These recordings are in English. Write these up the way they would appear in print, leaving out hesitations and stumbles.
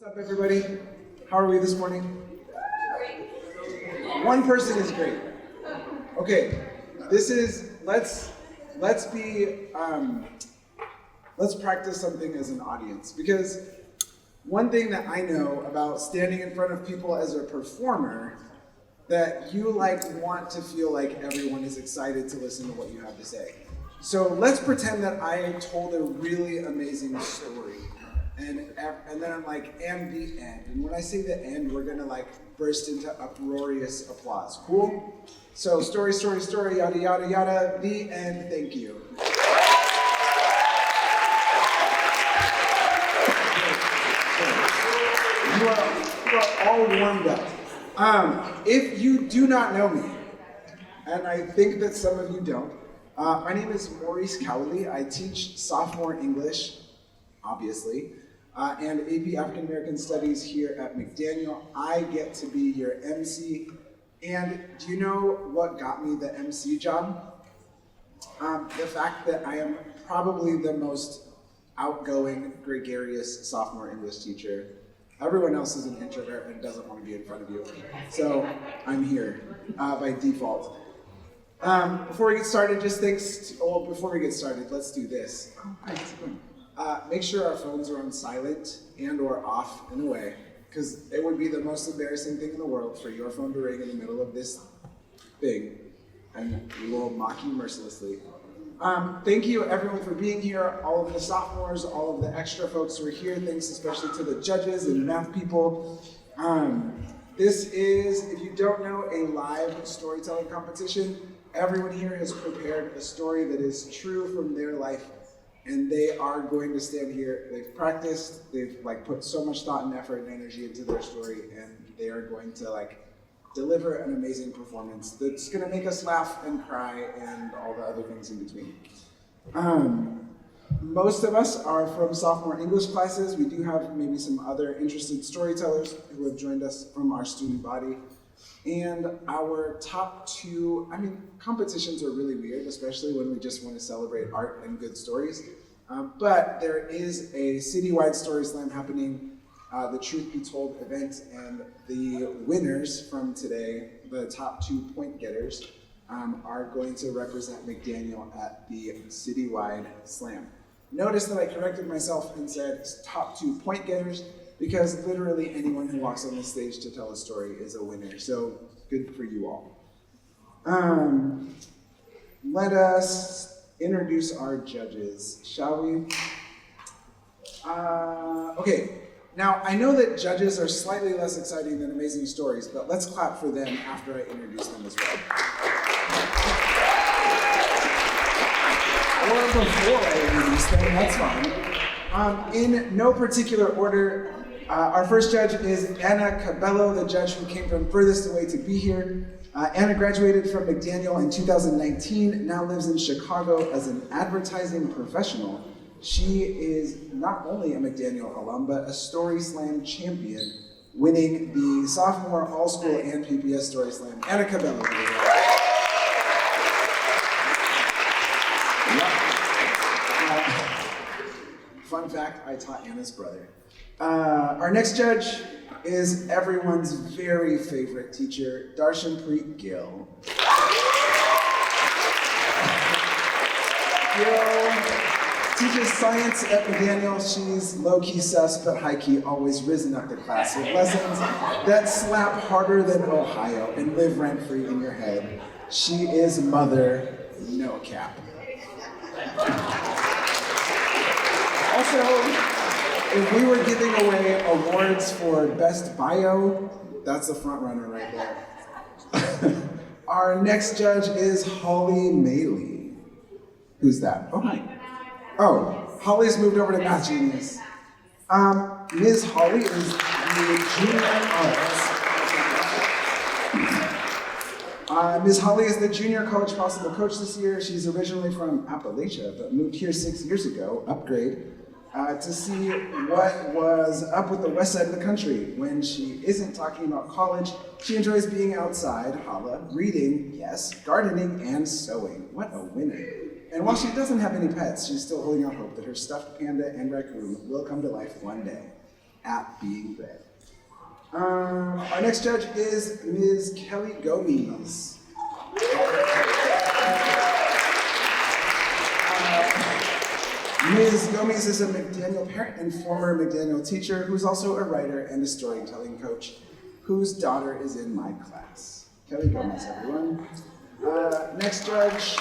up, everybody? How are we this morning? One person is great. Okay, let's practice something as an audience, because one thing that I know about standing in front of people as a performer, that you want to feel like everyone is excited to listen to what you have to say. So let's pretend that I told a really amazing story, and then I'm like, and the end. And when I say the end, we're gonna burst into uproarious applause. Cool? So story, yada, yada, yada, the end, thank you. You are all warmed up. If you do not know me, and I think that some of you don't, my name is Maurice Cowley. I teach sophomore English, obviously, and AP African American Studies here at McDaniel. I get to be your MC. And do you know what got me the MC job? The fact that I am probably the most outgoing, gregarious sophomore English teacher. Everyone else is an introvert and doesn't want to be in front of you. So I'm here by default. Before we get started, let's do this. Make sure our phones are on silent and or off in a way, because it would be the most embarrassing thing in the world for your phone to ring in the middle of this thing, and we will mock you mercilessly. Thank you everyone for being here, all of the sophomores, all of the extra folks who are here. Thanks especially to the judges and math people. This is, if you don't know, a live storytelling competition. Everyone here has prepared a story that is true from their life, and they are going to stand here. They've practiced, they've put so much thought and effort and energy into their story, and they are going to deliver an amazing performance that's gonna make us laugh and cry and all the other things in between. Most of us are from sophomore English classes. We do have maybe some other interested storytellers who have joined us from our student body. And our top two, competitions are really weird, especially when we just want to celebrate art and good stories. But there is a citywide story slam happening, the Truth Be Told event, and the winners from today, the top 2 point getters, are going to represent McDaniel at the citywide slam. Notice that I corrected myself and said top 2 point getters, because literally anyone who walks on the stage to tell a story is a winner. So good for you all. Let us introduce our judges, shall we? Okay. Now, I know that judges are slightly less exciting than amazing stories, but let's clap for them after I introduce them as well. Or before I introduce them, that's fine. In no particular order, our first judge is Anna Cabello, the judge who came from furthest away to be here. Anna graduated from McDaniel in 2019, now lives in Chicago as an advertising professional. She is not only a McDaniel alum, but a Story Slam champion, winning the sophomore all-school and PPS Story Slam. Anna Cabello. Fun fact, I taught Anna's brother. Our next judge is everyone's very favorite teacher, Darshanpreet Gill. Gill teaches science at McDaniel. She's low-key sus, but high-key always risen up to class with lessons that slap harder than Ohio and live rent-free in your head. She is Mother No Cap. Also, if we were giving away awards for best bio, that's the front runner right there. Our next judge is Holly Maley. Who's that? Oh, hi. Oh, Holly's moved over to Math Genius. Ms. Holly is the junior Ms. Holly is the junior College Possible coach this year. She's originally from Appalachia, but moved here 6 years ago, upgrade, to see what was up with the west side of the country. When she isn't talking about college, she enjoys being outside, holla, reading, yes, gardening, and sewing. What a winner. And while she doesn't have any pets, she's still holding out hope that her stuffed panda and raccoon will come to life one day. at being bred. Our next judge is Ms. Kelly Gomes. Ms. Gomes is a McDaniel parent and former McDaniel teacher who's also a writer and a storytelling coach whose daughter is in my class. Kelly Gomes, everyone. Next judge.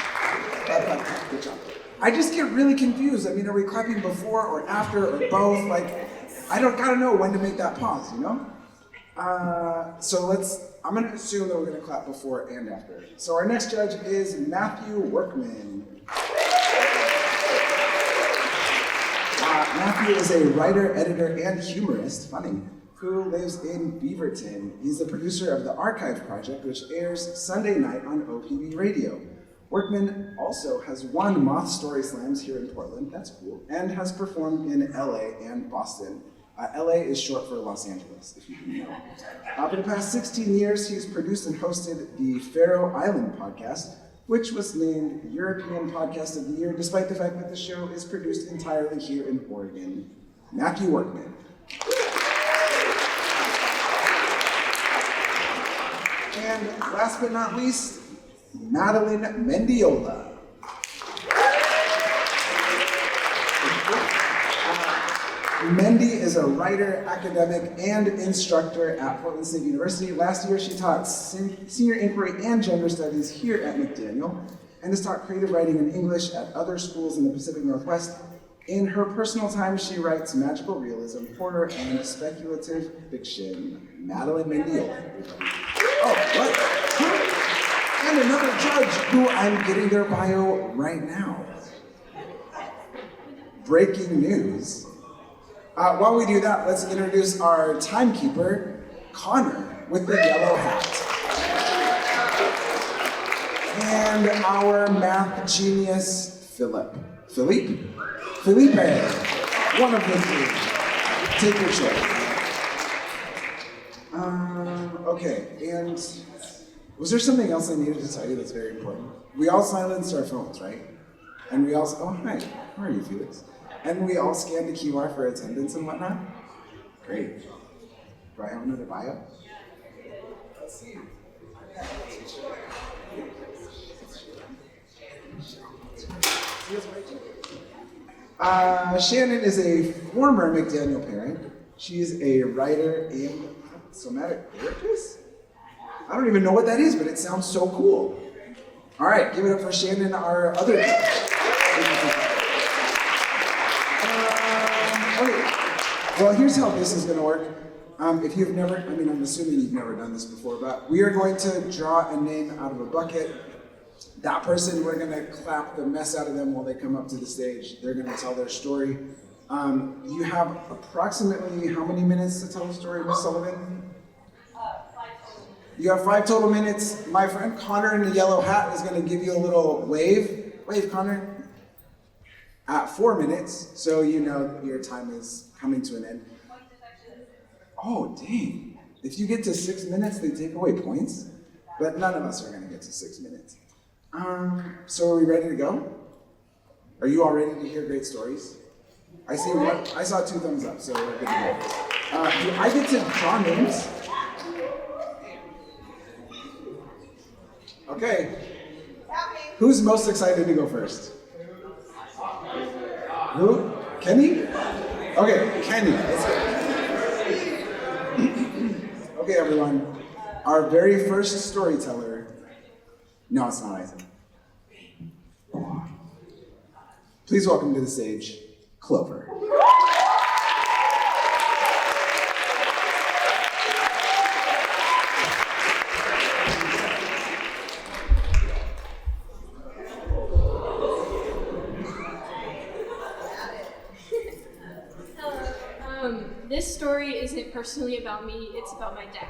Good job. I just get really confused. I mean, are we clapping before or after or both? Like, I don't gotta know when to make that pause, you know? I'm gonna assume that we're gonna clap before and after. So our next judge is Matthew Workman. Matthew is a writer, editor, and humorist, funny, who lives in Beaverton. He's the producer of the Archive Project, which airs Sunday night on OPB Radio. Workman also has won Moth Story Slams here in Portland, that's cool, and has performed in LA and Boston. LA is short for Los Angeles, if you didn't know. For the past 16 years, he's produced and hosted the Faroe Island podcast, which was named European Podcast of the Year, despite the fact that the show is produced entirely here in Oregon. Matthew Workman. And last but not least, Madeline Mendiola. Mendy is a writer, academic, and instructor at Portland State University. Last year, she taught senior inquiry and gender studies here at McDaniel, and has taught creative writing in English at other schools in the Pacific Northwest. In her personal time, she writes magical realism, horror, and speculative fiction. Madeline Mendiola. Oh, what? And another judge who I'm getting their bio right now. Breaking news. While we do that, let's introduce our timekeeper, Connor, with the yellow hat. And our math genius, Felipe, one of the three. Take your choice. Okay, and was there something else I needed to tell you that's very important? We all silenced our phones, right? And we all, oh hi, how are you, Felix? And we all scanned the QR for attendance and whatnot? Great. Do I have another bio? Let's see. Shannon is a former McDaniel parent. She's a writer and somatic therapist? I don't even know what that is, but it sounds so cool. All right, give it up for Shannon, our other Well, here's how this is going to work. If you've never, I'm assuming you've never done this before, but we are going to draw a name out of a bucket. That person, we're going to clap the mess out of them while they come up to the stage. They're going to tell their story. You have approximately how many minutes to tell a story, Miss Sullivan? 5 total. You have 5 total minutes. My friend Connor in the yellow hat is going to give you a little wave. Wave, Connor. At 4 minutes, so you know your time is coming to an end. Oh, dang. If you get to 6 minutes, they take away points. But none of us are going to get to 6 minutes. So are we ready to go? Are you all ready to hear great stories? I saw 2 thumbs up, so we're good to go. Do I get to draw names? Okay. Who's most excited to go first? Who? Kenny? Okay, Kenny. Okay, everyone. Our very first storyteller. No, it's not Isaac. Please welcome to the stage, Clover. This story isn't personally about me, it's about my dad.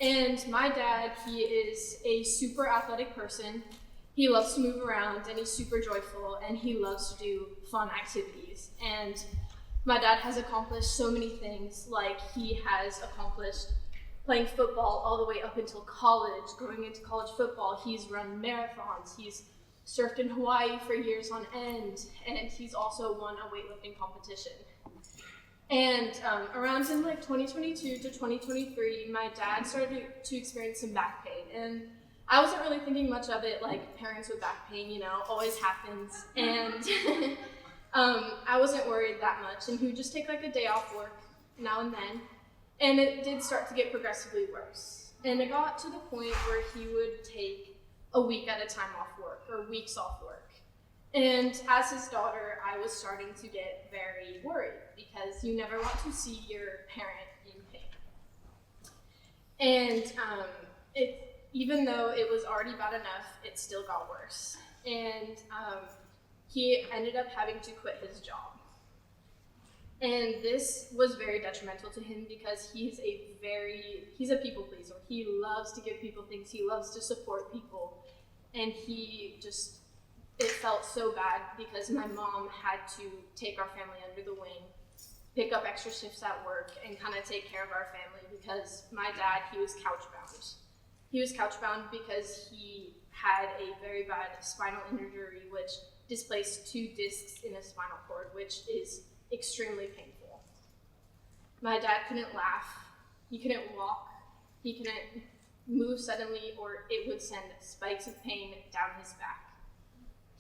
And my dad, he is a super athletic person. He loves to move around and he's super joyful and he loves to do fun activities. And my dad has accomplished so many things, like he has accomplished playing football all the way up until college, going into college football. He's run marathons, he's surfed in Hawaii for years on end, and he's also won a weightlifting competition. And around in like 2022 to 2023, my dad started to experience some back pain. And I wasn't really thinking much of it, like parents with back pain, you know, always happens. And I wasn't worried that much. And he would just take like a day off work now and then. And it did start to get progressively worse. And it got to the point where he would take a week at a time off work or weeks off work. And as his daughter, I was starting to get very worried because you never want to see your parent in pain. And even though it was already bad enough, it still got worse. And he ended up having to quit his job. And this was very detrimental to him because he's a people pleaser. He loves to give people things. He loves to support people. And it felt so bad because my mom had to take our family under the wing, pick up extra shifts at work, and kind of take care of our family because my dad, he was couch-bound. He was couch-bound because he had a very bad spinal injury, which displaced 2 discs in his spinal cord, which is extremely painful. My dad couldn't laugh, he couldn't walk, he couldn't move suddenly, or it would send spikes of pain down his back.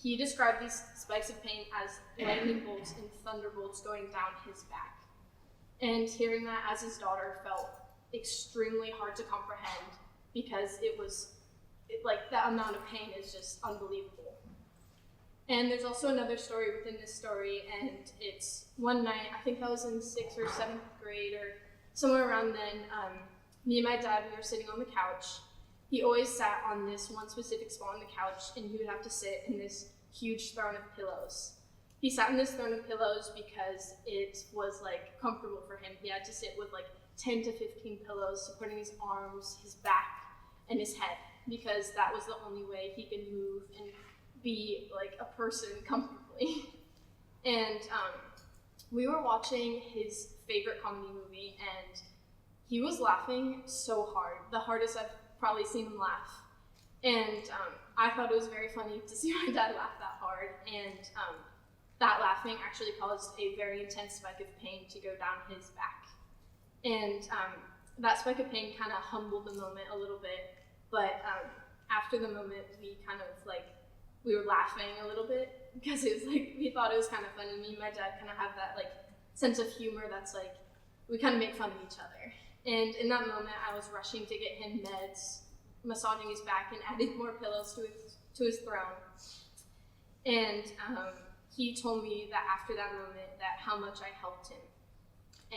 He described these spikes of pain as lightning bolts and thunderbolts going down his back. And hearing that as his daughter felt extremely hard to comprehend because that amount of pain is just unbelievable. And there's also another story within this story, and it's one night, I think I was in 6th or 7th grade or somewhere around then, me and my dad, we were sitting on the couch. He always sat on this one specific spot on the couch, and he would have to sit in this huge throne of pillows. He sat in this throne of pillows because it was like comfortable for him. He had to sit with like 10 to 15 pillows supporting his arms, his back, and his head, because that was the only way he could move and be like a person comfortably. And we were watching his favorite comedy movie, and he was laughing so hard, the hardest I've probably seen him laugh. And I thought it was very funny to see my dad laugh that hard, and that laughing actually caused a very intense spike of pain to go down his back. And that spike of pain kind of humbled the moment a little bit, but after the moment we were laughing a little bit because it was like, we thought it was kind of funny. Me and my dad kind of have that like sense of humor that's like, we kind of make fun of each other. And in that moment, I was rushing to get him meds, massaging his back, and adding more pillows to his throne. And he told me that after that moment, that how much I helped him.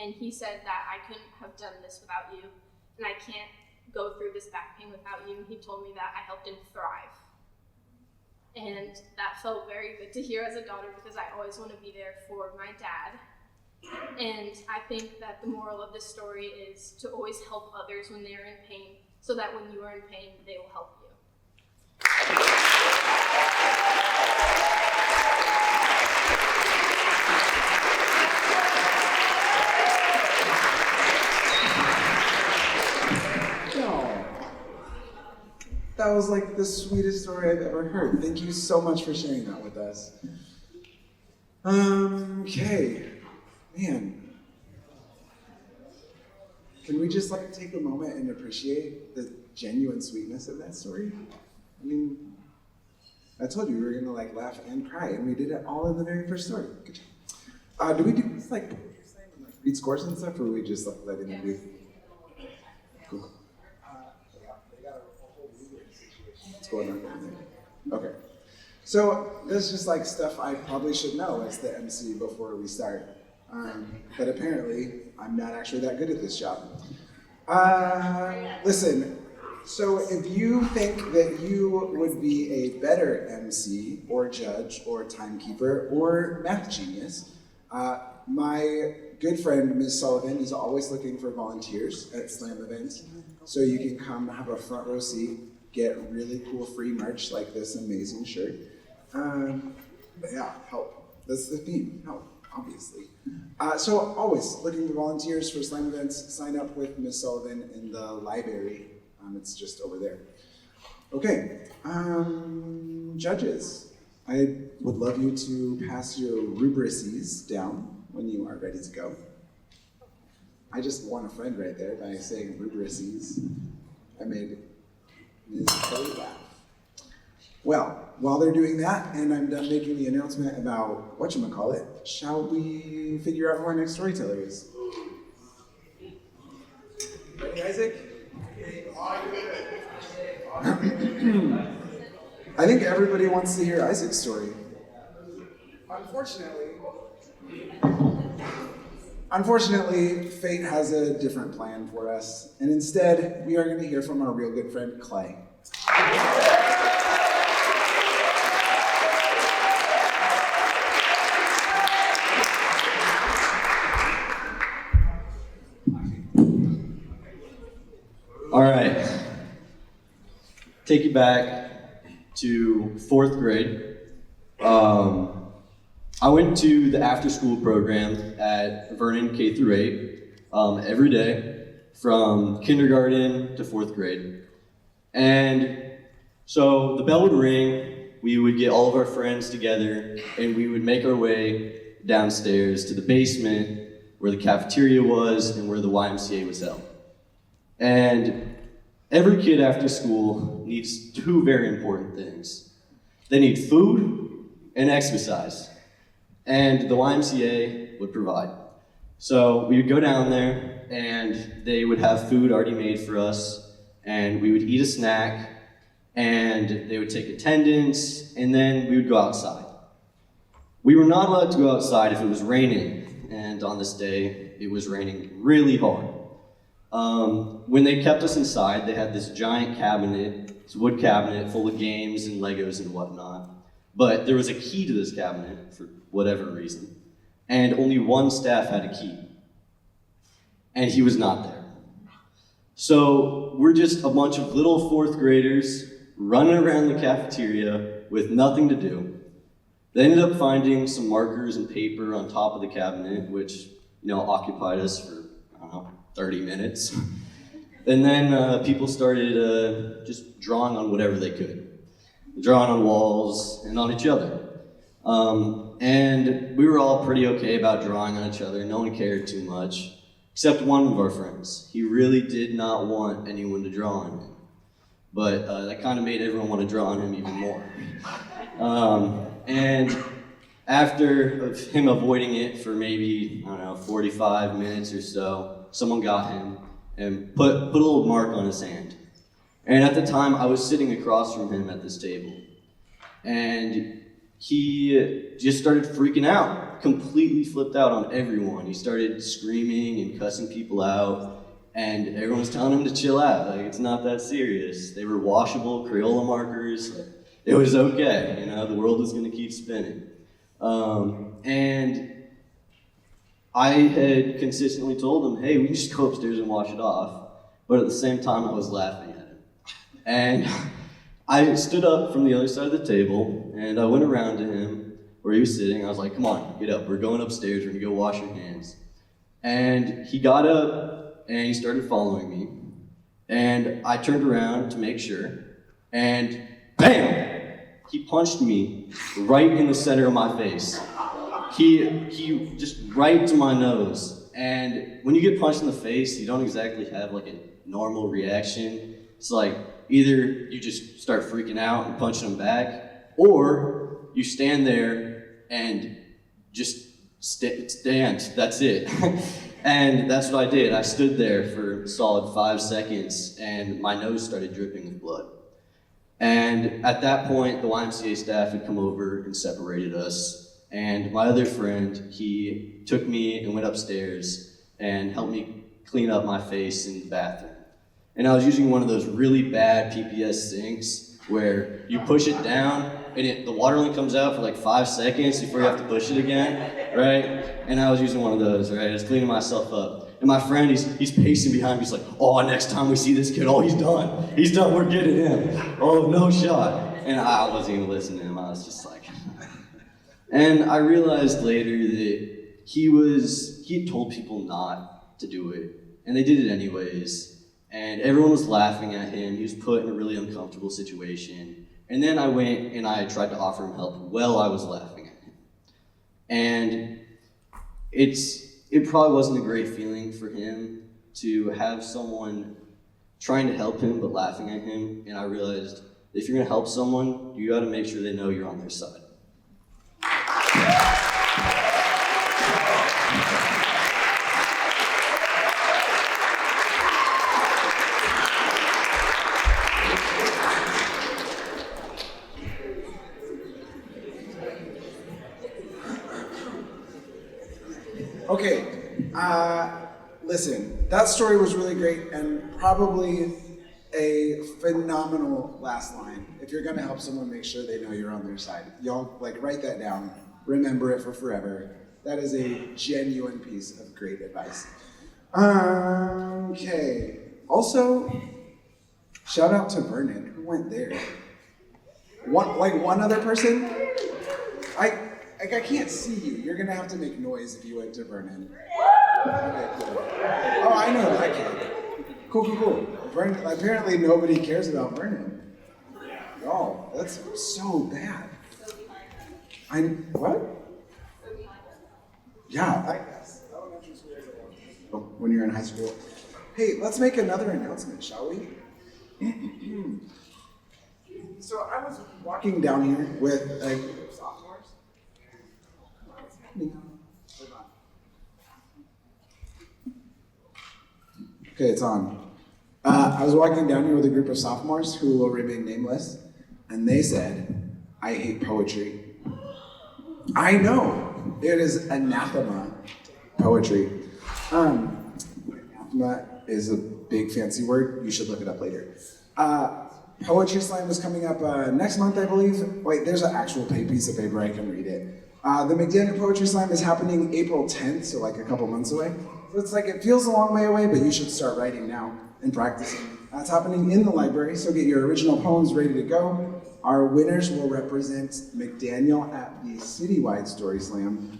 And he said that I couldn't have done this without you, and I can't go through this back pain without you. And he told me that I helped him thrive. And that felt very good to hear as a daughter because I always want to be there for my dad. And I think that the moral of this story is to always help others when they are in pain, so that when you are in pain, they will help you. No. That was like the sweetest story I've ever heard. Thank you so much for sharing that with us. Okay. Man, can we just like take a moment and appreciate the genuine sweetness of that story? I mean, I told you we were gonna like laugh and cry, and we did it all in the very first story. Good job. Do we do this like read scores and stuff, or are we just like letting them do? Cool. What's going on there? Okay. So this is just like stuff I probably should know as the MC before we start. But apparently, I'm not actually that good at this job. Listen, so if you think that you would be a better MC or judge or timekeeper or math genius, my good friend, Ms. Sullivan, is always looking for volunteers at Slam events. So you can come have a front row seat, get really cool free merch like this amazing shirt. But yeah, help. That's the theme, help. Obviously. So always looking for volunteers for Slam events, sign up with Ms. Sullivan in the library. It's just over there. Okay, judges, I would love you to pass your rubrices down when you are ready to go. I just won a friend right there by saying rubrices. I made Ms. Kelly laugh. Well, while they're doing that, and I'm done making the announcement about whatchamacallit, shall we figure out who our next storyteller is? Ready, Isaac? I think everybody wants to hear Isaac's story. Unfortunately, fate has a different plan for us, and instead, we are going to hear from our real good friend, Clay. All right, take you back to 4th grade. I went to the after-school program at Vernon K through 8 every day from kindergarten to 4th grade. And so the bell would ring, we would get all of our friends together, and we would make our way downstairs to the basement where the cafeteria was and where the YMCA was held. And every kid after school needs 2 very important things. They need food and exercise. And the YMCA would provide. So we would go down there and they would have food already made for us, and we would eat a snack, and they would take attendance, and then we would go outside. We were not allowed to go outside if it was raining, and on this day it was raining really hard. When they kept us inside, they had this giant cabinet, this wood cabinet full of games and Legos and whatnot. But there was a key to this cabinet for whatever reason, and only one staff had a key, and he was not there. So we're just a bunch of little 4th graders running around the cafeteria with nothing to do. They ended up finding some markers and paper on top of the cabinet, which occupied us for, 30 minutes. And then people started just drawing on whatever they could. Drawing on walls and on each other. And we were all pretty okay about drawing on each other. No one cared too much, except one of our friends. He really did not want anyone to draw on him. But that kind of made everyone want to draw on him even more. And after him avoiding it for maybe, 45 minutes or so, someone got him and put a little mark on his hand. And at the time, I was sitting across from him at this table. And he just started freaking out, completely flipped out on everyone. He started screaming and cussing people out, and everyone was telling him to chill out. Like, it's not that serious. They were washable Crayola markers. It was okay, the world was gonna keep spinning. And I had consistently told him, hey, we can just go upstairs and wash it off. But at the same time, I was laughing at him. And I stood up from the other side of the table, and I went around to him where he was sitting. I was like, come on, get up. We're going upstairs. We're gonna go wash your hands. And he got up, and he started following me. And I turned around to make sure, and bam! He punched me right in the center of my face. He just right to my nose. And when you get punched in the face, you don't exactly have like a normal reaction. It's like either you just start freaking out and punching them back, or you stand there and just stand. That's it. And that's what I did. I stood there for a solid 5 seconds, and my nose started dripping with blood. And at that point, the YMCA staff had come over and separated us. And my other friend, he took me and went upstairs and helped me clean up my face in the bathroom. And I was using one of those really bad PPS sinks where you push it down and the water only comes out for like 5 seconds before you have to push it again, right? And I was using one of those, right? I was cleaning myself up. And my friend, he's pacing behind me. He's like, oh, next time we see this kid, oh, he's done. He's done, we're getting him. Oh, no shot. And I wasn't even listening to him. I was just like, and I realized later that he had told people not to do it. And they did it anyways. And everyone was laughing at him. He was put in a really uncomfortable situation. And then I went and I tried to offer him help while I was laughing at him. And it's it probably wasn't a great feeling for him to have someone trying to help him but laughing at him. And I realized if you're gonna help someone, you gotta make sure they know you're on their side. Okay, listen, that story was really great and probably a phenomenal last line. If you're gonna help someone, make sure they know you're on their side. Y'all, write that down. Remember it for forever. That is a genuine piece of great advice. Okay, also, shout out to Vernon. Who went there? One other person? I can't see you. You're gonna have to make noise if you went to Vernon. Okay, cool. Oh, I know that kid. Cool. Vernon, apparently nobody cares about Vernon. Oh, that's so bad. What? Yeah, I guess. Elementary school is when you're in high school. Hey, let's make another announcement, shall we? So I was walking down here with a group of sophomores. Okay, it's on. I was walking down here with a group of sophomores who will remain nameless, and they said, I hate poetry. I know, it is anathema poetry. Anathema is a big fancy word, you should look it up later. Poetry Slam is coming up next month, I believe. Wait, there's an actual piece of paper, I can read it. The McDaniel Poetry Slam is happening April 10th, so a couple months away. So it's it feels a long way away, but you should start writing now and practicing. It's happening in the library, so get your original poems ready to go. Our winners will represent McDaniel at the citywide Story Slam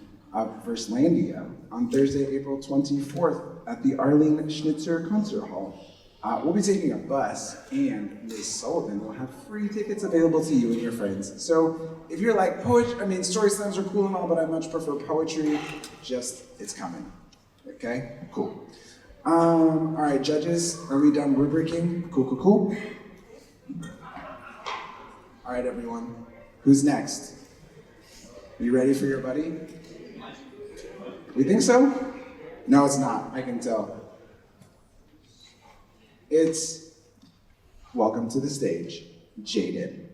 versus Landia on Thursday, April 24th at the Arlene Schnitzer Concert Hall. We'll be taking a bus, and Ms. Sullivan will have free tickets available to you and your friends. So if you're Story Slams are cool and all, but I much prefer poetry, it's coming. Okay, cool. All right, judges, are we done rubricing? Cool. All right, everyone, who's next? Are you ready for your buddy? We think so? No, it's not, I can tell. It's, welcome to the stage, Jaden.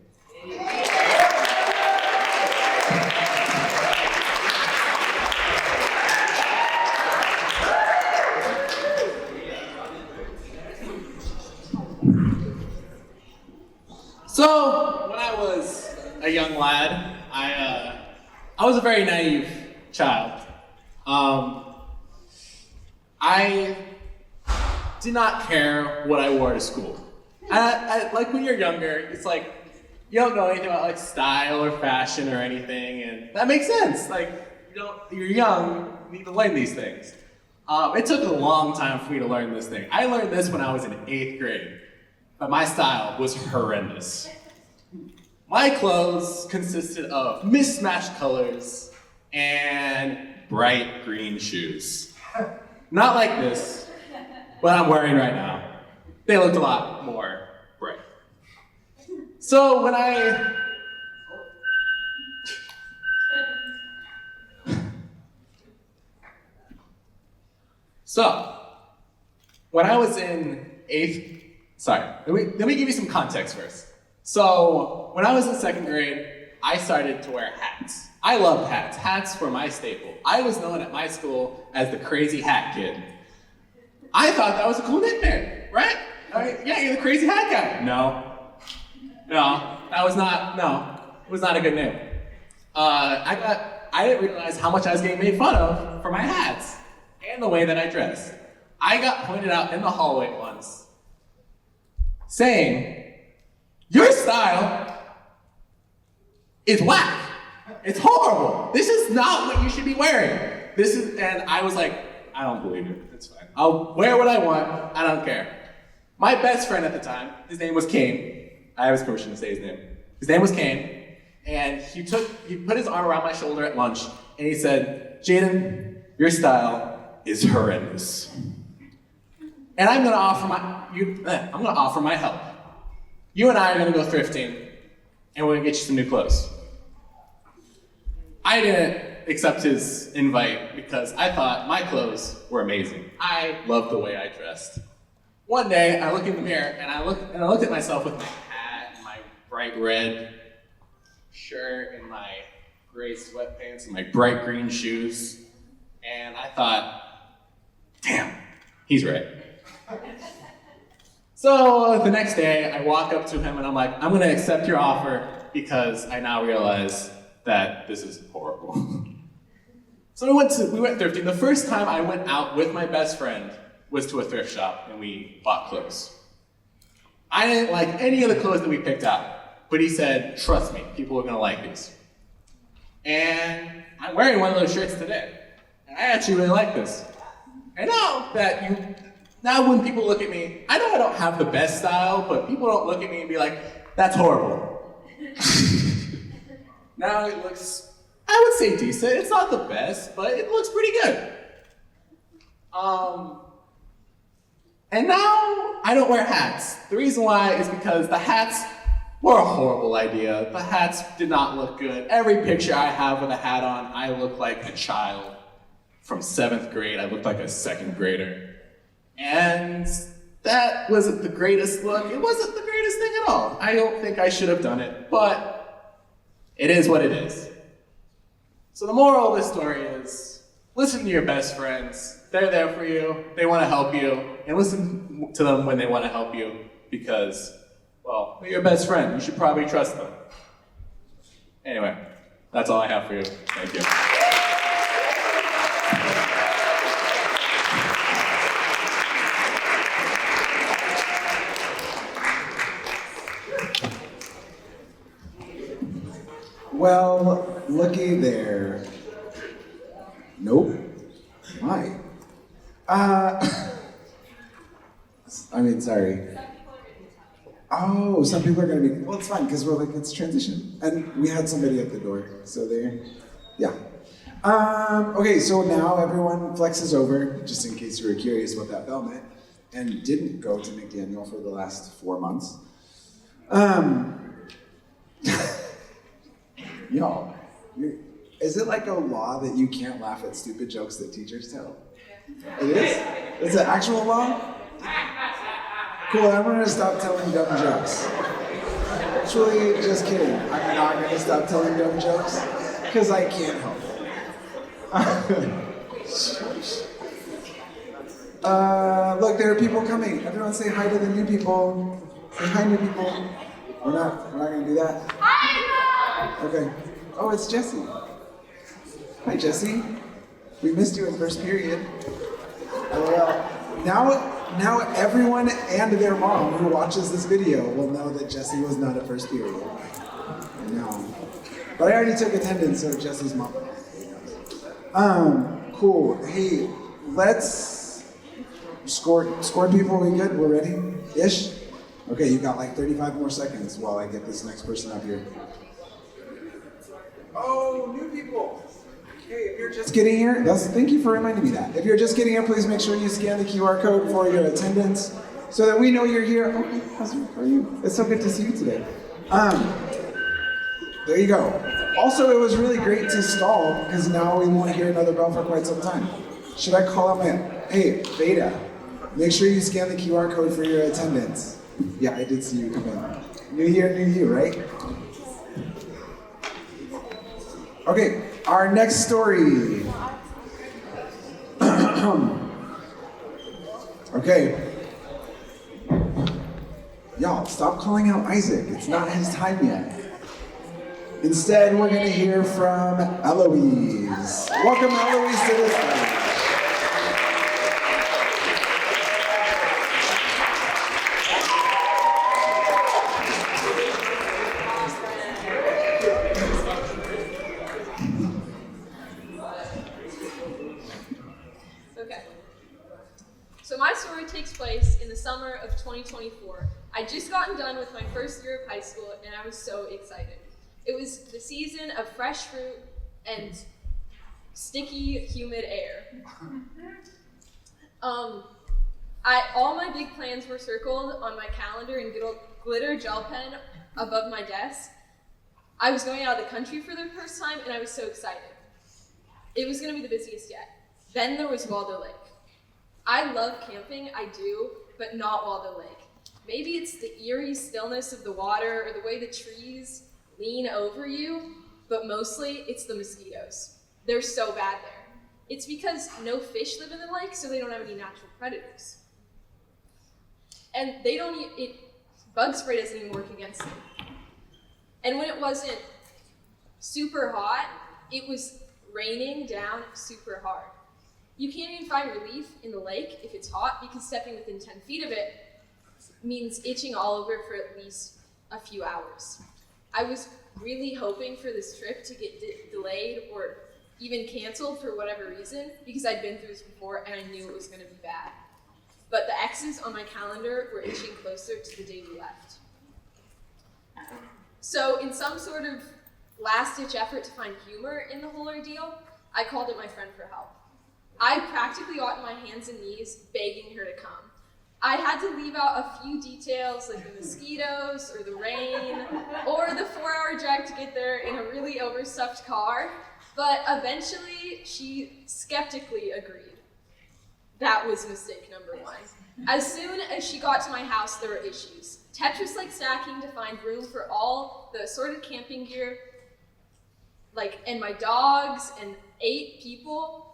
So, when I was a young lad, I was a very naive child. I did not care what I wore to school. When you're younger, it's you don't know anything about style or fashion or anything, and that makes sense. You're young, you need to learn these things. It took a long time for me to learn this thing. I learned this when I was in 8th grade, but my style was horrendous. My clothes consisted of mismatched colors and bright green shoes. Not like this, what I'm wearing right now. They looked a lot more bright. So when I was in let me give you some context first. So when I was in 2nd grade, I started to wear hats. I loved hats. Hats were my staple. I was known at my school as the crazy hat kid. I thought that was a cool nickname, right? Yeah, you're the crazy hat guy. No, it was not a good name. I didn't realize how much I was getting made fun of for my hats and the way that I dressed. I got pointed out in the hallway once, saying, your style is whack. It's horrible. This is not what you should be wearing. And I was like, I don't believe it. It's fine. I'll wear what I want. I don't care. My best friend at the time, his name was Kane. I have his permission to say his name. His name was Kane. And he put his arm around my shoulder at lunch and he said, Jaden, your style is horrendous. And I'm gonna offer my help. You and I are gonna go thrifting, and we're gonna get you some new clothes. I didn't accept his invite because I thought my clothes were amazing. I loved the way I dressed. One day, I look in the mirror and I looked at myself with my hat and my bright red shirt and my gray sweatpants and my bright green shoes, and I thought, damn, he's right. So the next day, I walk up to him and I'm like, I'm gonna accept your offer because I now realize that this is horrible. So we went thrifting. The first time I went out with my best friend was to a thrift shop and we bought clothes. I didn't like any of the clothes that we picked out, but he said, trust me, people are gonna like these. And I'm wearing one of those shirts today. And I actually really like this. I know that now when people look at me, I know I don't have the best style, but people don't look at me and be like, that's horrible. Now it looks, I would say decent. It's not the best, but it looks pretty good. And now I don't wear hats. The reason why is because the hats were a horrible idea. The hats did not look good. Every picture I have with a hat on, I look like a child from 7th grade. I looked like a 2nd grader. And that wasn't the greatest look. It wasn't the greatest thing at all. I don't think I should have done it, but it is what it is. So the moral of this story is, listen to your best friends. They're there for you. They want to help you. And listen to them when they want to help you because, well, they're your best friend. You should probably trust them. Anyway, that's all I have for you. Thank you. Well, looky there. Nope. Why? Sorry. Oh, some people are gonna be, well, it's fine, because we're like, it's transition. And we had somebody at the door, so yeah. Okay, so now everyone flexes over, just in case you were curious what that bell meant, and didn't go to McDaniel for the last 4 months. Y'all, is it like a law that you can't laugh at stupid jokes that teachers tell? It is? It's an actual law? Cool, I'm gonna stop telling dumb jokes. Actually, just kidding. I'm not gonna stop telling dumb jokes, because I can't help it. Look, there are people coming. Everyone say hi to the new people. Say hi, new people. We're not gonna do that. Okay. Oh, it's Jesse. Hi, Jesse. We missed you in first period. Well, now everyone and their mom who watches this video will know that Jesse was not at first period. No. But I already took attendance, so Jesse's mom. Cool. Hey, let's score people. We good? We're ready? Ish? Okay, you got like 35 more seconds while I get this next person up here. Oh, new people. Hey, if you're just getting here, thank you for reminding me that. If you're just getting here, please make sure you scan the QR code for your attendance so that we know you're here. Oh, how are you? It's so good to see you today. There you go. Also, it was really great to stall because now we won't hear another bell for quite some time. Should I call out hey, Beta, make sure you scan the QR code for your attendance. Yeah, I did see you come in. New year, new you, right? Okay, our next story. Okay. Y'all, stop calling out Isaac. It's not his time yet. Instead, we're going to hear from Eloise. Welcome, Eloise, to the stage. So my story takes place in the summer of 2024. I'd just gotten done with my first year of high school, and I was so excited. It was the season of fresh fruit and sticky, humid air. All my big plans were circled on my calendar in good old glitter gel pen above my desk. I was going out of the country for the first time, and I was so excited. It was going to be the busiest yet. Then there was Waldo Lake. I love camping, I do, but not Waldo Lake. Maybe it's the eerie stillness of the water or the way the trees lean over you, but mostly it's the mosquitoes. They're so bad there. It's because no fish live in the lake, so they don't have any natural predators. And bug spray doesn't even work against them. And when it wasn't super hot, it was raining down super hard. You can't even find relief in the lake if it's hot, because stepping within 10 feet of it means itching all over for at least a few hours. I was really hoping for this trip to get delayed or even canceled for whatever reason, because I'd been through this before and I knew it was going to be bad. But the X's on my calendar were inching closer to the day we left. So in some sort of last-ditch effort to find humor in the whole ordeal, I called up my friend for help. I practically got on my hands and knees begging her to come. I had to leave out a few details like the mosquitoes or the rain or the 4-hour drive to get there in a really overstuffed car, but eventually she skeptically agreed. That was mistake number one. As soon as she got to my house, there were issues. Tetris-like stacking to find room for all the assorted camping gear, and my dogs and 8 people.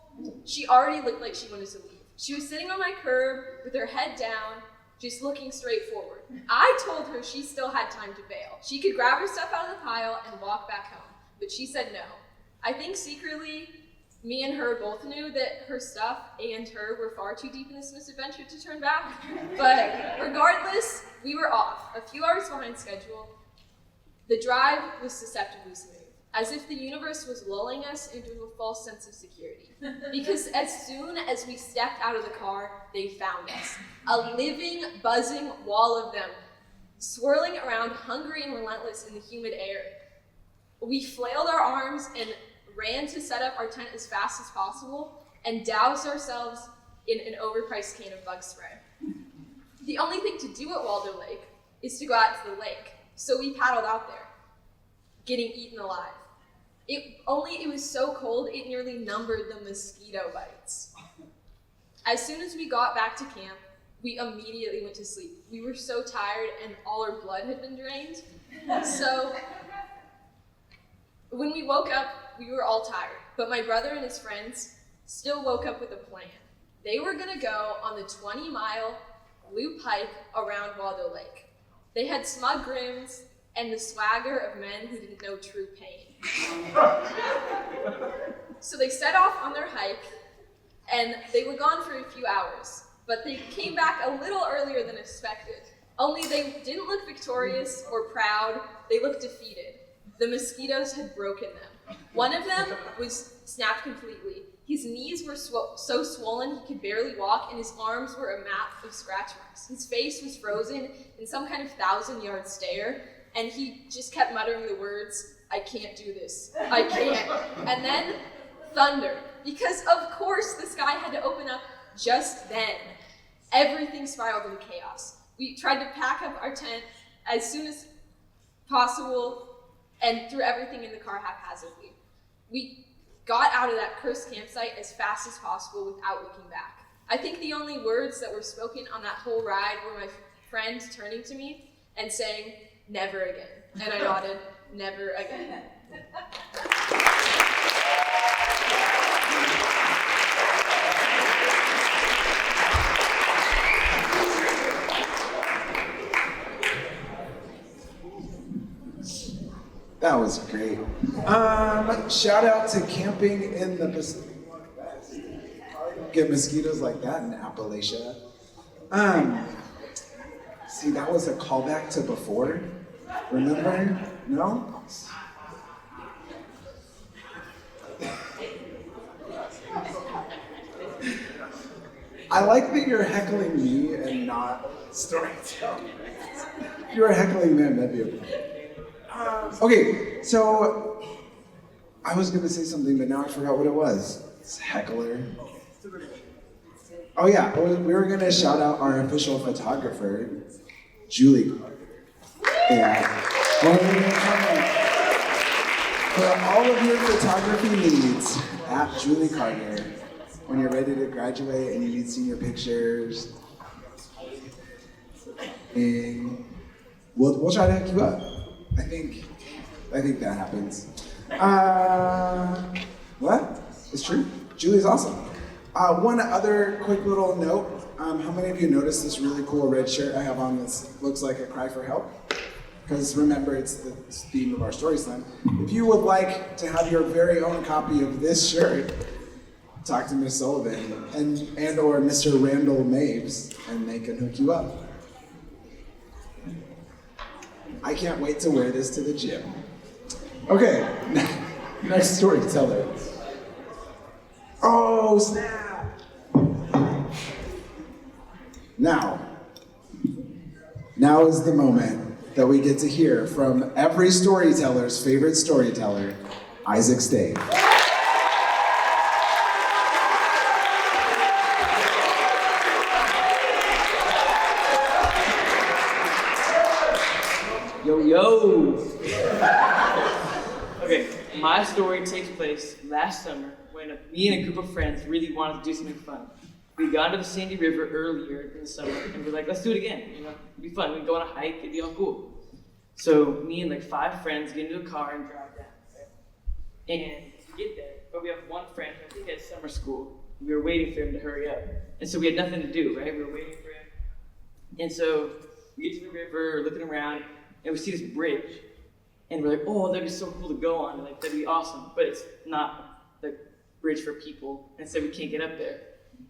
She already looked like she wanted to leave. She was sitting on my curb with her head down, just looking straight forward. I told her she still had time to bail. She could grab her stuff out of the pile and walk back home, but she said no. I think secretly, me and her both knew that her stuff and her were far too deep in this misadventure to turn back, but regardless, we were off, a few hours behind schedule. The drive was deceptively smooth, as if the universe was lulling us into a false sense of security. Because as soon as we stepped out of the car, they found us. A living, buzzing wall of them, swirling around, hungry and relentless in the humid air. We flailed our arms and ran to set up our tent as fast as possible and doused ourselves in an overpriced can of bug spray. The only thing to do at Waldo Lake is to go out to the lake, so we paddled out there, getting eaten alive. It was so cold, it nearly numbered the mosquito bites. As soon as we got back to camp, we immediately went to sleep. We were so tired and all our blood had been drained. So when we woke up, we were all tired, but my brother and his friends still woke up with a plan. They were gonna go on the 20-mile loop hike around Waldo Lake. They had smug grins and the swagger of men who didn't know true pain. So they set off on their hike, and they were gone for a few hours, but they came back a little earlier than expected. Only they didn't look victorious or proud, they looked defeated. The mosquitoes had broken them. One of them was snapped completely. His knees were so swollen he could barely walk, and his arms were a map of scratch marks. His face was frozen in some kind of 1,000-yard stare, and he just kept muttering the words, "I can't do this, I can't." And then thunder, because of course the sky had to open up just then. Everything spiraled into chaos. We tried to pack up our tent as soon as possible and threw everything in the car haphazardly. We got out of that cursed campsite as fast as possible without looking back. I think the only words that were spoken on that whole ride were my friend turning to me and saying, "Never again." And I nodded, "Never again." That was great. Shout out to camping in the Pacific Northwest. Get mosquitoes like that in Appalachia. See, that was a callback to before. Remember? No? I like that you're heckling me and not storytelling. If you were heckling them, that'd be a problem. Okay, so I was gonna say something, but now I forgot what it was. It's heckler. Oh yeah, we were gonna shout out our official photographer, Julie Carter. Yeah. For all of your photography needs, at Julie Carter. When you're ready to graduate and you need senior pictures, and we'll try to hook you up. I think that happens. What? It's true. Julie's awesome. One other quick little note. How many of you noticed this really cool red shirt I have on that looks like a cry for help? Because remember, it's the theme of our story slam. If you would like to have your very own copy of this shirt, talk to Miss Sullivan and or Mr. Randall Maves, and they can hook you up. I can't wait to wear this to the gym. Okay, next storyteller. Oh, snap! Now is the moment that we get to hear from every storyteller's favorite storyteller, Isaac Stave. Yo. Okay, my story takes place last summer when me and a group of friends really wanted to do something fun. We got to the Sandy River earlier in the summer and we're like, let's do it again. It'd be fun. We can go on a hike, it'd be all cool. So me and like 5 friends get into a car and drive down. Right? And we get there, but we have one friend who I think had summer school. We were waiting for him to hurry up. And so we had nothing to do, right? We were waiting for him. And so we get to the river, looking around, and we see this bridge. And we're like, oh, that'd be so cool to go on. Like, that'd be awesome. But it's not the bridge for people. And so we can't get up there.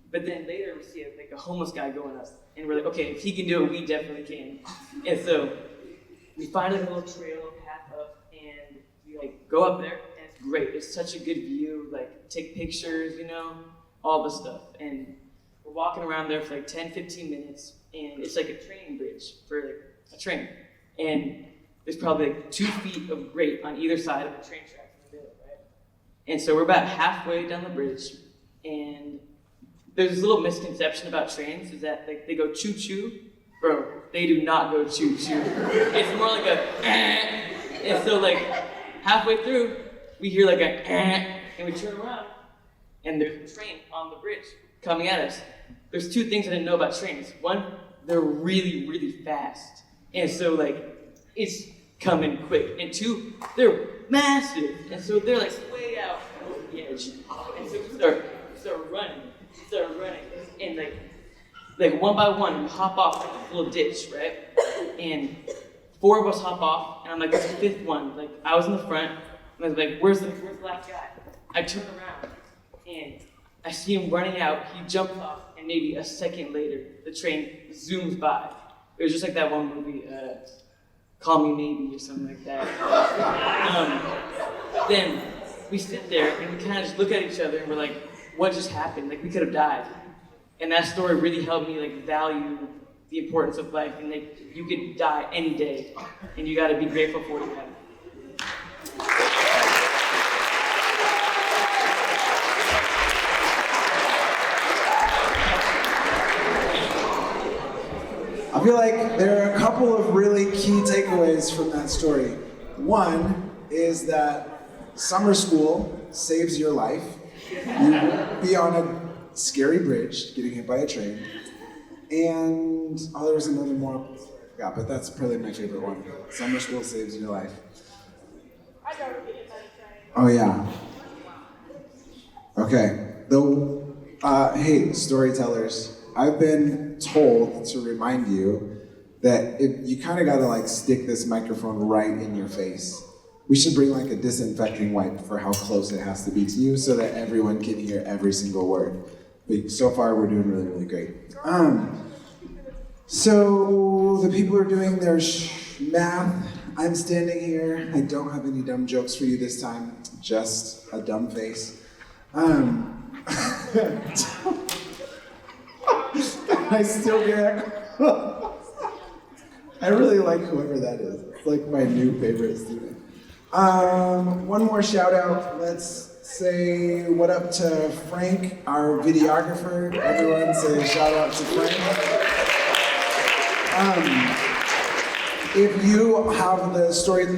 But then later we see a homeless guy going up. And we're like, okay, if he can do it, we definitely can. And so we find a little trail, path up, and we go up there. And it's great. It's such a good view. Take pictures, all the stuff. And we're walking around there for 10, 15 minutes. And it's like a train bridge for a train. And there's probably 2 feet of grate on either side of the train track in the middle, right? And so we're about halfway down the bridge, and there's this little misconception about trains is that they go choo-choo. Bro, they do not go choo-choo. It's more like a and so halfway through, we hear and we turn around, and there's a train on the bridge coming at us. There's 2 things I didn't know about trains. One, they're really, really fast. And so it's coming quick. And 2, they're massive. And so they're way out over the edge. And so we start running. And one by one, we hop off a little ditch, right? And 4 of us hop off, and I'm like, it's the 5th one. I was in the front, and I was like, where's the last guy? I turn around, and I see him running out. He jumps off, and maybe a second later, the train zooms by. It was just like that one movie, Call Me Maybe or something like that. Then we sit there and we kind of just look at each other and we're like, what just happened? We could have died. And that story really helped me value the importance of life, and you could die any day, and you got to be grateful for what you have. I feel like there are a couple of really key takeaways from that story. One is that summer school saves your life. You won't be on a scary bridge getting hit by a train. And, there was another more. Yeah, but that's probably my favorite one. Summer school saves your life. Oh, yeah. Okay. Hey, storytellers. I've been told to remind you that you kind of gotta stick this microphone right in your face. We should bring a disinfecting wipe for how close it has to be to you so that everyone can hear every single word. But so far we're doing really, really great. So the people are doing their math. I'm standing here. I don't have any dumb jokes for you this time, just a dumb face. I still get. I really like whoever that is. It's my new favorite student. One more shout out. Let's say what up to Frank, our videographer. Everyone say shout out to Frank. If you have the story that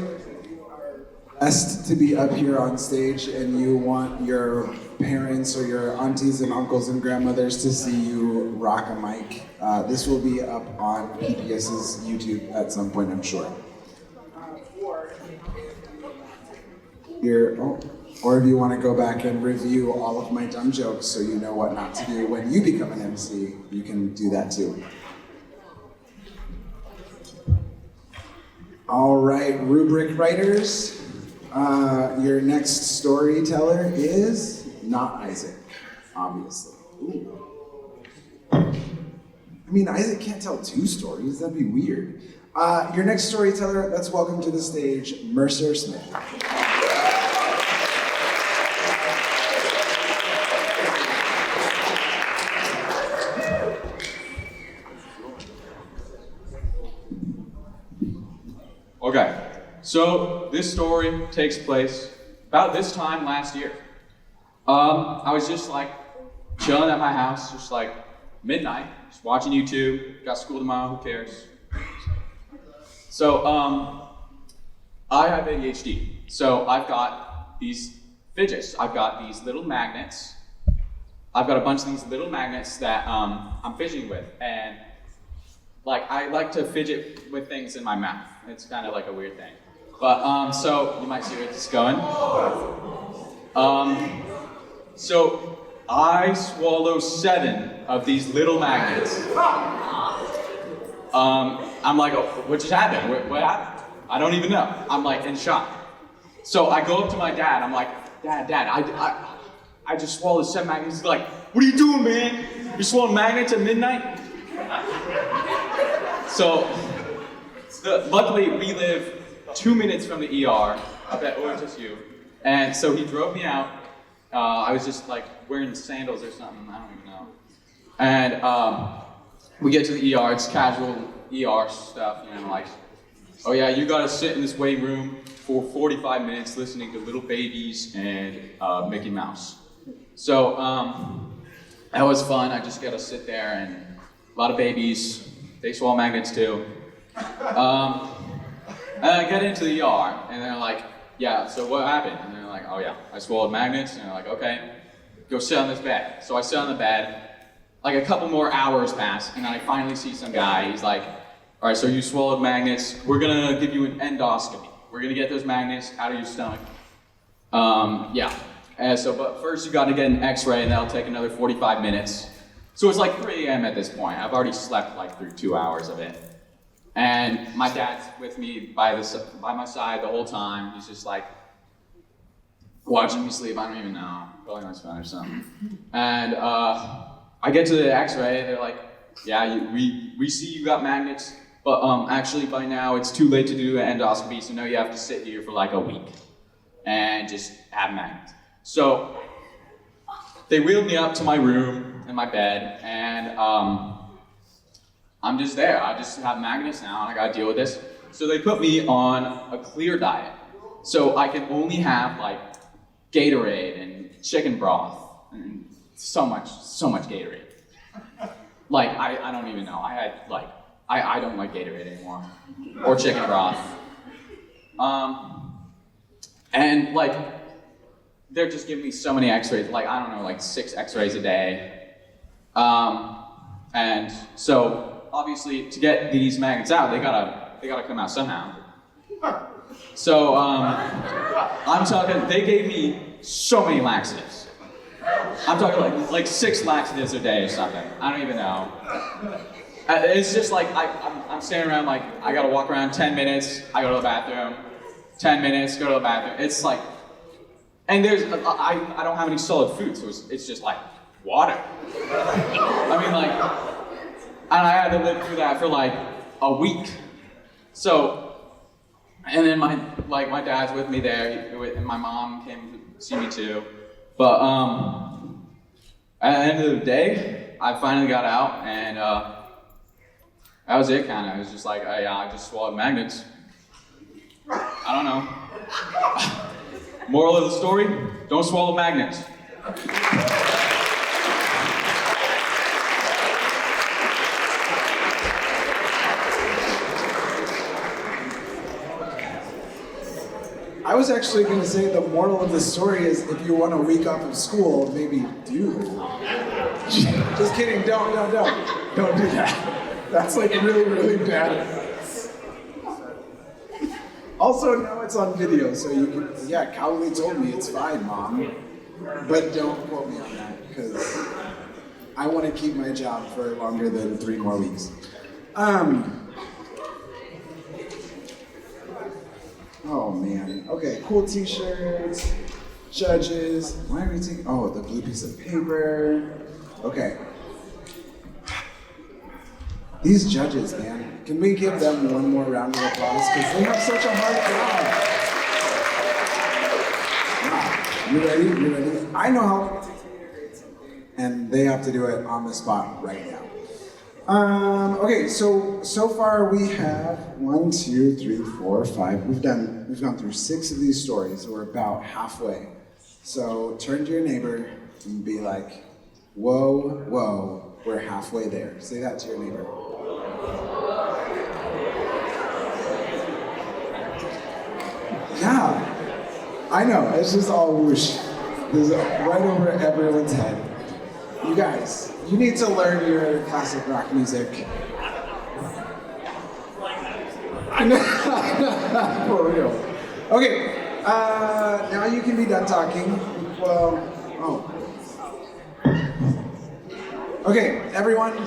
you are asked to be up here on stage and you want your parents or your aunties and uncles and grandmothers to see you rock a mic, this will be up on PPS's YouTube at some point, I'm sure. Or if you want to go back and review all of my dumb jokes so you know what not to do when you become an MC, you can do that too. All right, rubric writers, your next storyteller is not Isaac, obviously. Ooh. I mean, Isaac can't tell two stories, that'd be weird. Your next storyteller, let's welcome to the stage Mercer Smith. Okay, so this story takes place about this time last year. I was just like chilling at my house, just like midnight, just watching YouTube. Got school tomorrow, who cares? So I have ADHD, so I've got these fidgets. I've got these little magnets. I've got a bunch of these little magnets that I'm fidgeting with, and like I like to fidget with things in my mouth. It's kind of like a weird thing. But so you might see where this is going. So I swallow 7 of these little magnets. I'm like, oh, what just happened? What happened? I don't even know. I'm like in shock. So I go up to my dad. I'm like, Dad, I just swallowed 7 magnets. He's like, what are you doing, man? You swallowing magnets at midnight? So, luckily we live 2 minutes from the ER up at OHSU, and so he drove me out. I was just like wearing sandals or something, I don't even know. And we get to the ER, it's casual ER stuff, you know, like, oh yeah, you gotta sit in this waiting room for 45 minutes listening to little babies and Mickey Mouse. So, that was fun. I just gotta sit there, and a lot of babies, they swallow magnets too. And I get into the ER, and they're like, yeah, so what happened? And they're like, oh yeah, I swallowed magnets. And they're like, okay, go sit on this bed. So I sit on the bed, like a couple more hours pass, and then I finally see some guy. He's like, all right, so you swallowed magnets. We're gonna give you an endoscopy. We're gonna get those magnets out of your stomach. Yeah. And so, but first you gotta get an x-ray, and that'll take another 45 minutes. So it's like 3 a.m. at this point. I've already slept like through 2 hours of it. And my dad's with me by my side the whole time. He's just like watching me sleep. I don't even know, probably on his phone or something. And I get to the x-ray, they're like, yeah, we see you got magnets, but actually by now it's too late to do an endoscopy, so now you have to sit here for like a week and just have magnets. So they wheeled me up to my room in my bed, and I'm just there. I just have magnets now, and I gotta deal with this. So they put me on a clear diet. So I can only have like Gatorade and chicken broth and so much Gatorade. Like, I don't even know. I don't like Gatorade anymore. Or chicken broth. And like, they're just giving me so many x-rays, like, I don't know, like 6 x-rays a day. And so, obviously, to get these magnets out, they gotta come out somehow. So, I'm talking, they gave me so many laxatives. I'm talking like 6 laxatives a day or something. I don't even know. It's just like, I'm standing around like, I gotta walk around 10 minutes, I go to the bathroom, 10 minutes, go to the bathroom. It's like, and I don't have any solid food, so it's just like water. I mean, like, and I had to live through that for like a week. So, and then my dad's with me there, and my mom came to see me too. But at the end of the day, I finally got out, and that was it, kind of. It was just like, yeah, I just swallowed magnets. I don't know. Moral of the story, don't swallow magnets. I was actually going to say the moral of the story is if you want a week off of school, maybe do. Just kidding, don't do that. That's like really, really bad advice. Also, now it's on video, so you can, yeah, Cowley told me it's fine, Mom. But don't quote me on that, because I want to keep my job for longer than 3 more weeks. Oh man. Okay, cool t-shirts, judges. Why are we taking, oh, the blue piece of paper. Okay. These judges, man. Can we give them one more round of applause? Because they have such a hard job. Wow. You ready? You ready? I know how long it takes me to grade something, and they have to do it on the spot right now. Okay, so far we have 1, 2, 3, 4, 5. We've gone through 6 of these stories. We're about halfway. So turn to your neighbor and be like, whoa, whoa, we're halfway there. Say that to your neighbor. Yeah, I know, it's just all whoosh. This is right over everyone's head. You guys, you need to learn your classic rock music. For real. Okay, now you can be done talking. Well, oh. Okay, everyone.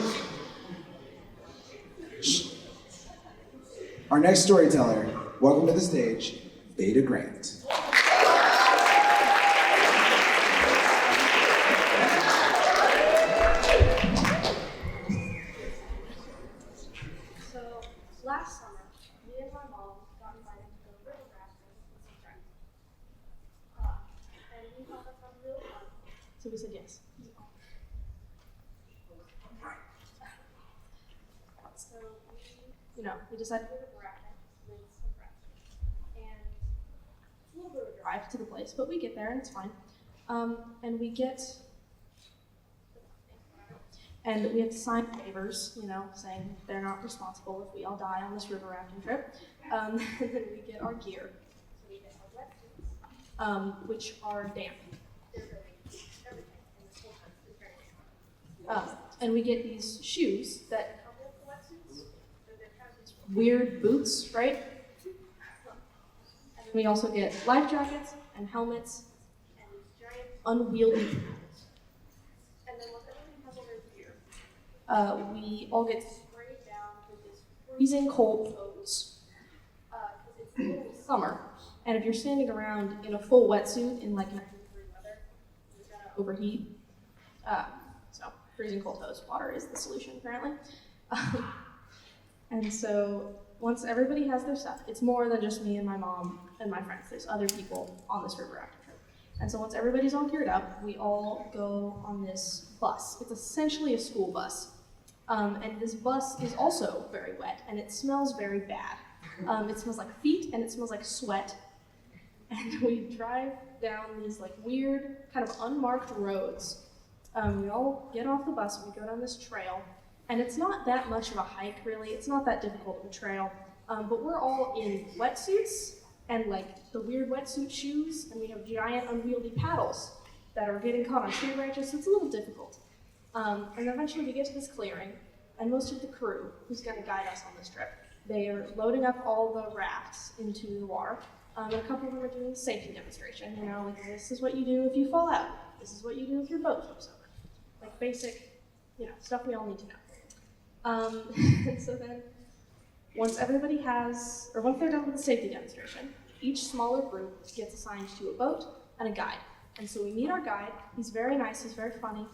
Shh. Our next storyteller, welcome to the stage, Beta Grant. Last summer, me and my mom got invited to go river rafting with some friends. And we thought that sounded really fun. So we said yes. So we decided to go river rafting with some friends. And it's a little bit of a drive to the place, but we get there and it's fine. And we have to sign waivers, saying they're not responsible if we all die on this river rafting trip. And then we get our gear. So we get our wetsuits, which are damp. They're really everything in this whole trip is very damp. And we get these shoes that come with the wetsuits. So they're kind of these weird boots, right? And then we also get life jackets and helmets and these giant unwieldy paddles. And then once everything has all their gear, we all get sprayed down with this freezing cold hose because it's the middle of summer, and if you're standing around in a full wetsuit in like 90-degree weather, you're gonna overheat. So freezing cold hose water is the solution apparently. And so once everybody has their stuff, it's more than just me and my mom and my friends. There's other people on this river rafting trip. And so once everybody's all geared up, we all go on this bus. It's essentially a school bus. And this bus is also very wet, and it smells very bad. It smells like feet, and it smells like sweat. And we drive down these like weird, kind of unmarked roads. We all get off the bus, and we go down this trail. And it's not that much of a hike, really. It's not that difficult of a trail. But we're all in wetsuits, and like the weird wetsuit shoes, and we have giant unwieldy paddles that are getting caught on tree branches, so it's a little difficult. And eventually we get to this clearing, and most of the crew who's going to guide us on this trip, they are loading up all the rafts into the water, and a couple of them are doing a safety demonstration, like this is what you do if you fall out, this is what you do if your boat flips over. Like basic, stuff we all need to know. And so then, once they're done with the safety demonstration, each smaller group gets assigned to a boat and a guide. And so we meet our guide. He's very nice, he's very funny.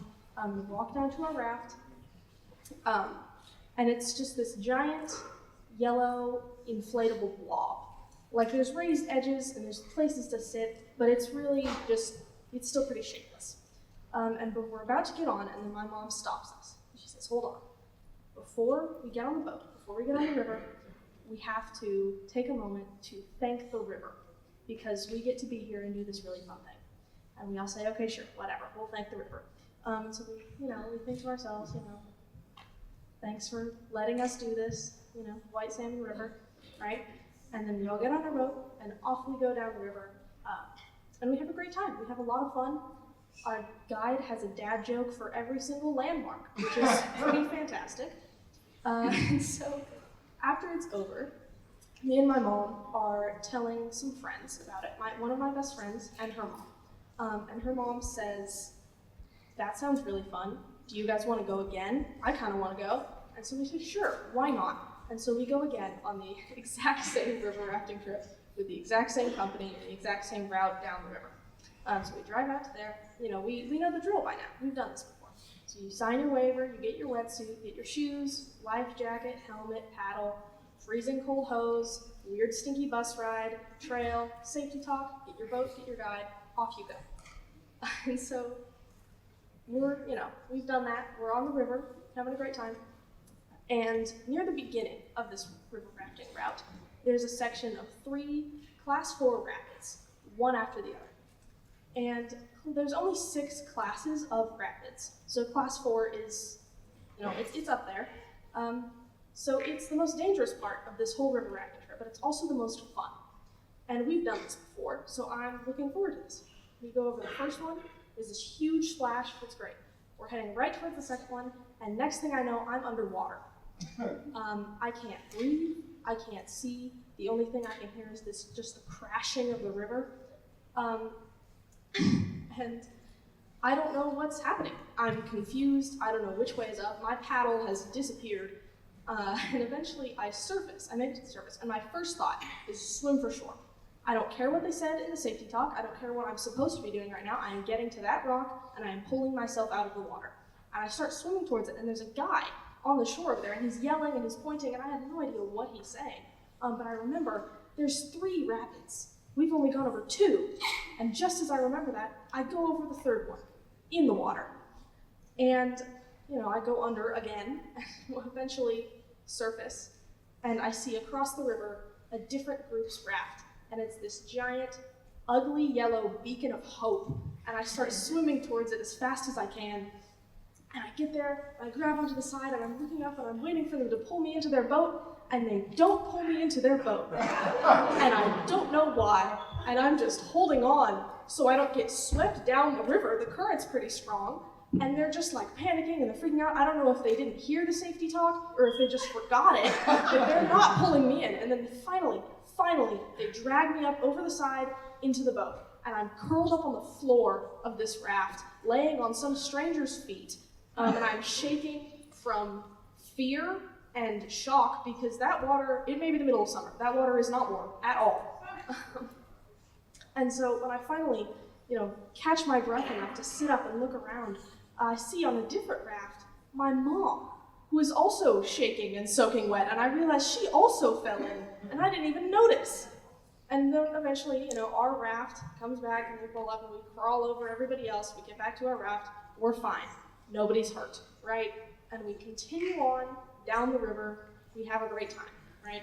We walk down to our raft, and it's just this giant yellow inflatable blob. Like there's raised edges and there's places to sit, but it's really it's still pretty shapeless. But we're about to get on, and then my mom stops us. She says, hold on. Before we get on the boat, before we get on the river, we have to take a moment to thank the river. because we get to be here and do this really fun thing. And we all say, okay, sure, whatever, we'll thank the river. So we think to ourselves, thanks for letting us do this, White Salmon River, right? And then we all get on our boat and off we go down the river. And we have a great time. We have a lot of fun. Our guide has a dad joke for every single landmark, which is pretty fantastic. And so after it's over, me and my mom are telling some friends about it. One of my best friends and her mom. And her mom says, that sounds really fun. Do you guys want to go again? I kind of want to go. And so we say, sure, why not? And so we go again on the exact same river rafting trip with the exact same company and the exact same route down the river. So we drive out to there. We know the drill by now. We've done this before. So you sign your waiver, you get your wetsuit, get your shoes, life jacket, helmet, paddle, freezing cold hose, weird stinky bus ride, trail, safety talk, get your boat, get your guide, off you go. And so we've done that. We're on the river, having a great time. And near the beginning of this river rafting route, there's a section of 3 Class 4 rapids, one after the other. And there's only 6 classes of rapids. So Class 4 is, it's up there. So it's the most dangerous part of this whole river rafting trip, but it's also the most fun. And we've done this before, so I'm looking forward to this. We go over the first one. There's this huge splash. It's great. We're heading right towards the second one, and next thing I know, I'm underwater. I can't breathe. I can't see. The only thing I can hear is just the crashing of the river. And I don't know what's happening. I'm confused. I don't know which way is up. My paddle has disappeared. And eventually I surface. I make it to the surface. And my first thought is swim for shore. I don't care what they said in the safety talk. I don't care what I'm supposed to be doing right now. I am getting to that rock and I am pulling myself out of the water. And I start swimming towards it, and there's a guy on the shore over there, and he's yelling and he's pointing, and I have no idea what he's saying. But I remember there's 3 rapids. We've only gone over 2. And just as I remember that, I go over the third one in the water. And, I go under again, and will eventually surface, and I see across the river a different group's raft. And it's this giant, ugly yellow beacon of hope. And I start swimming towards it as fast as I can. And I get there, and I grab onto the side, and I'm looking up, and I'm waiting for them to pull me into their boat, and they don't pull me into their boat. And I don't know why, and I'm just holding on so I don't get swept down the river. The current's pretty strong, and they're just like panicking, and they're freaking out. I don't know if they didn't hear the safety talk, or if they just forgot it, but they're not pulling me in. And then finally, they drag me up over the side into the boat, and I'm curled up on the floor of this raft, laying on some stranger's feet. And I'm shaking from fear and shock because that water, it may be the middle of summer, that water is not warm at all. And so when I finally, catch my breath enough to sit up and look around, I see on a different raft my mom, who is also shaking and soaking wet, and I realized she also fell in, and I didn't even notice. And then eventually, our raft comes back and we pull up and we crawl over everybody else, we get back to our raft, we're fine. Nobody's hurt, right? And we continue on down the river. We have a great time, right?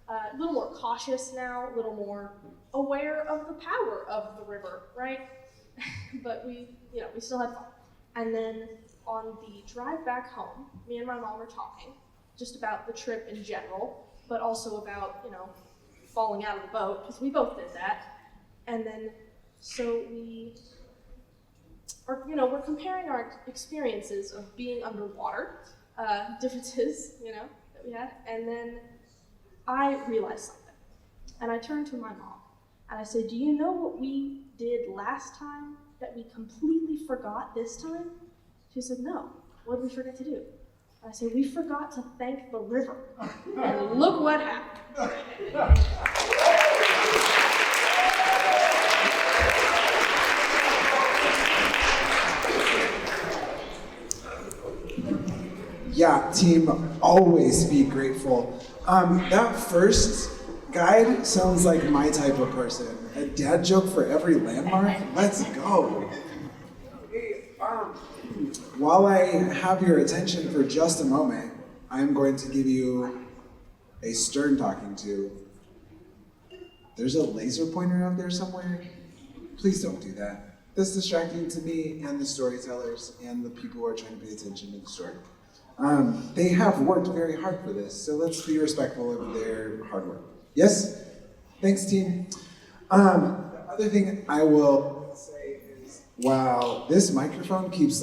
A little more cautious now, a little more aware of the power of the river, right? But we still had fun. And then on the drive back home, me and my mom were talking just about the trip in general, but also about, falling out of the boat, because we both did that. And then, so we're comparing our experiences of being underwater, differences, that we had, and then I realized something. And I turned to my mom, and I said, do you know what we did last time that we completely forgot this time? She said, no. What did we forget to do? And I said, we forgot to thank the river. And look what happened. Yeah, team, always be grateful. That first guide sounds like my type of person. A dad joke for every landmark? Let's go. Hey, while I have your attention for just a moment, I'm going to give you a stern talking to. There's a laser pointer out there somewhere. Please don't do that. That's distracting to me and the storytellers and the people who are trying to pay attention to the story. They have worked very hard for this, so let's be respectful of their hard work. Yes? Thanks, team. The other thing I will say is, while this microphone keeps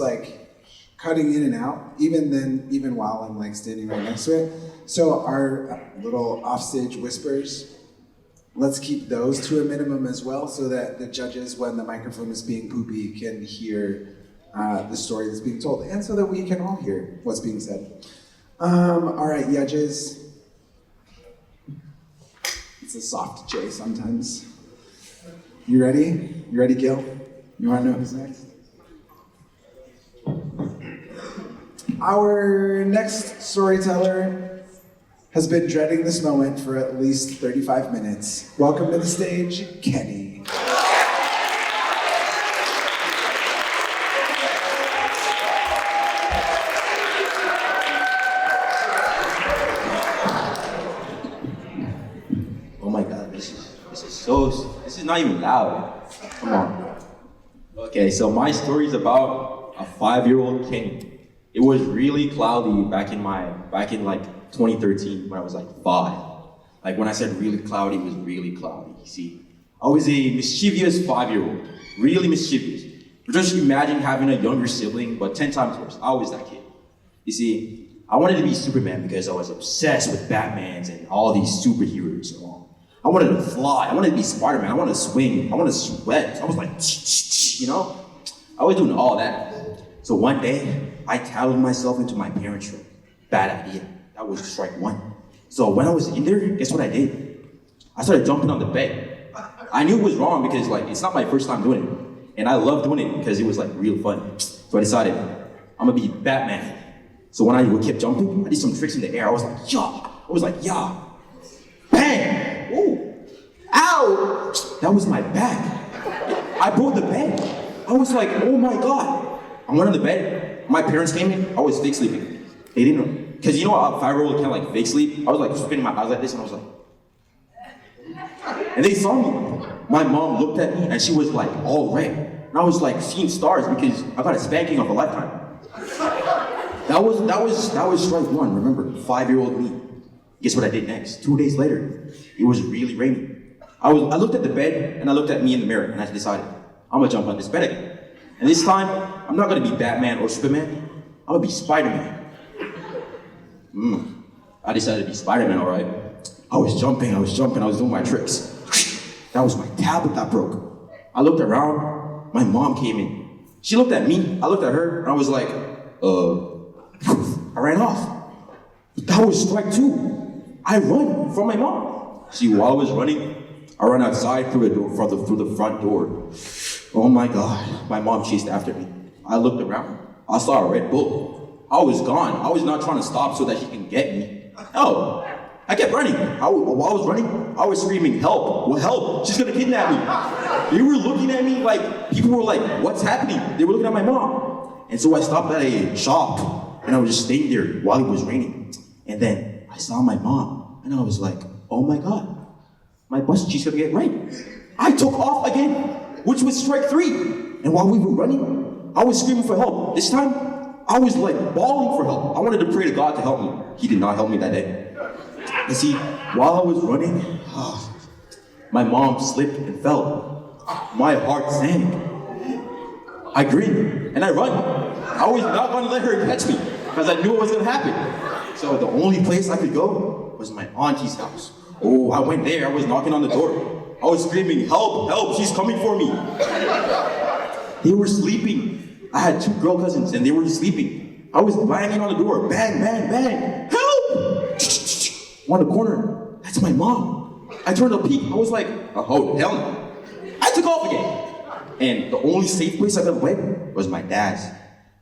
cutting in and out, even while I'm standing right next to it, so our little offstage whispers, let's keep those to a minimum as well, so that the judges, when the microphone is being poopy, can hear the story that's being told, and so that we can all hear what's being said. All right, judges. It's a soft J sometimes. You ready? You ready, Gil? You want to know who's next? Our next storyteller has been dreading this moment for at least 35 minutes. Welcome to the stage, Kenny. Oh my God, this is not even loud. Come on. Okay, so my story is about a 5-year-old Kenny. It was really cloudy back in 2013 when I was 5. When I said really cloudy, it was really cloudy. You see, I was a mischievous 5-year-old, really mischievous. Just imagine having a younger sibling, but 10 times worse. I was that kid. You see, I wanted to be Superman because I was obsessed with Batmans and all these superheroes. I wanted to fly. I wanted to be Spider-Man. I wanted to swing. I wanted to sweat. I was I was doing all that. So one day, I tackled myself into my parents' room. Bad idea. That was strike one. So when I was in there, guess what I did? I started jumping on the bed. I knew it was wrong because it's not my first time doing it. And I love doing it because it was real fun. So I decided, I'm gonna be Batman. So when I kept jumping, I did some tricks in the air. I was like, yeah. I was like, yeah. Bang! Ooh. Ow! That was my back. I broke the bed. I was like, oh my God. I went on the bed. My parents came in. I was fake sleeping. They didn't know. Because you know how a 5-year-old can fake sleep? I was spinning my eyes like this and I was like. And they saw me. My mom looked at me and she was all red. And I was seeing stars because I got a spanking of a lifetime. That was strike one, remember, 5-year-old me. Guess what I did next? 2 days later, it was really raining. I looked at the bed and I looked at me in the mirror and I decided, I'm gonna jump on this bed again. And this time, I'm not gonna be Batman or Superman, I'm gonna be Spider-Man. I decided to be Spider-Man, all right. I was jumping, I was doing my tricks. That was my tablet that broke. I looked around, my mom came in. She looked at me, I looked at her, and I was like, I ran off. But that was strike two. I run from my mom. See, while I was running, I ran outside through the front door. Oh my God, my mom chased after me. I looked around, I saw a Red Bull. I was gone. I was not trying to stop so that she can get me. No, I kept running. While I was running, I was screaming, help, well, help, she's gonna kidnap me. They were looking at me people were like, what's happening? They were looking at my mom. And so I stopped at a shop and I was just staying there while it was raining. And then I saw my mom and I was like, oh my God, my bus, she's gonna get raped. I took off again, which was strike three. And while we were running, I was screaming for help. This time, I was bawling for help. I wanted to pray to God to help me. He did not help me that day. You see, while I was running, my mom slipped and fell. My heart sank. I grinned and I run. I was not gonna let her catch me because I knew what was gonna happen. So the only place I could go was my auntie's house. Oh, I went there, I was knocking on the door. I was screaming, help, help, she's coming for me. They were sleeping. I had 2 girl cousins and they were sleeping. I was banging on the door, bang, bang, bang, help! On the corner, that's my mom. I turned a peek, I was like, oh, hell no. I took off again. And the only safe place I could have went was my dad's.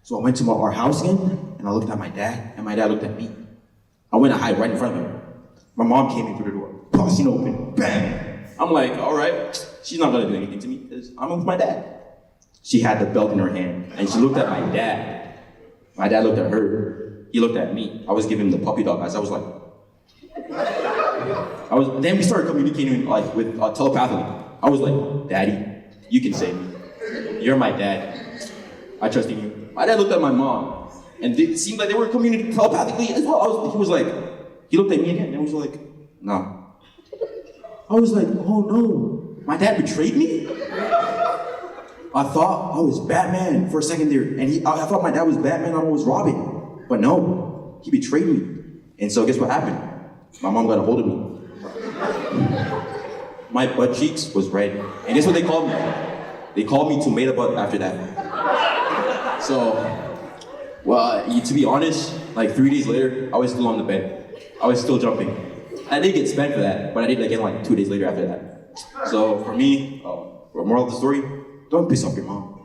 So I went to our house again, and I looked at my dad, and my dad looked at me. I went to hide right in front of him. My mom came in through the door, busting open, bang! I'm like, all right, she's not gonna do anything to me, because I'm with my dad. She had the belt in her hand, and she looked at my dad. My dad looked at her. He looked at me. I was giving him the puppy dog eyes. I was like, Then we started communicating like with telepathically. I was like, Daddy, you can save me. You're my dad. I trust in you. My dad looked at my mom, and it seemed like they were communicating telepathically as well. He looked at me again, and was like, no. I was like, oh no, my dad betrayed me? I thought I was Batman for a second there, and I thought my dad was Batman, I was Robin. But no, he betrayed me. And so guess what happened? My mom got a hold of me. My butt cheeks was red. And guess what they called me? They called me tomato butt after that. So, well, to be honest, like 3 days later, I was still on the bed. I was still jumping. I did get spanked for that, but I did it again like 2 days later after that. So for me, moral of the story, don't piss off your mom.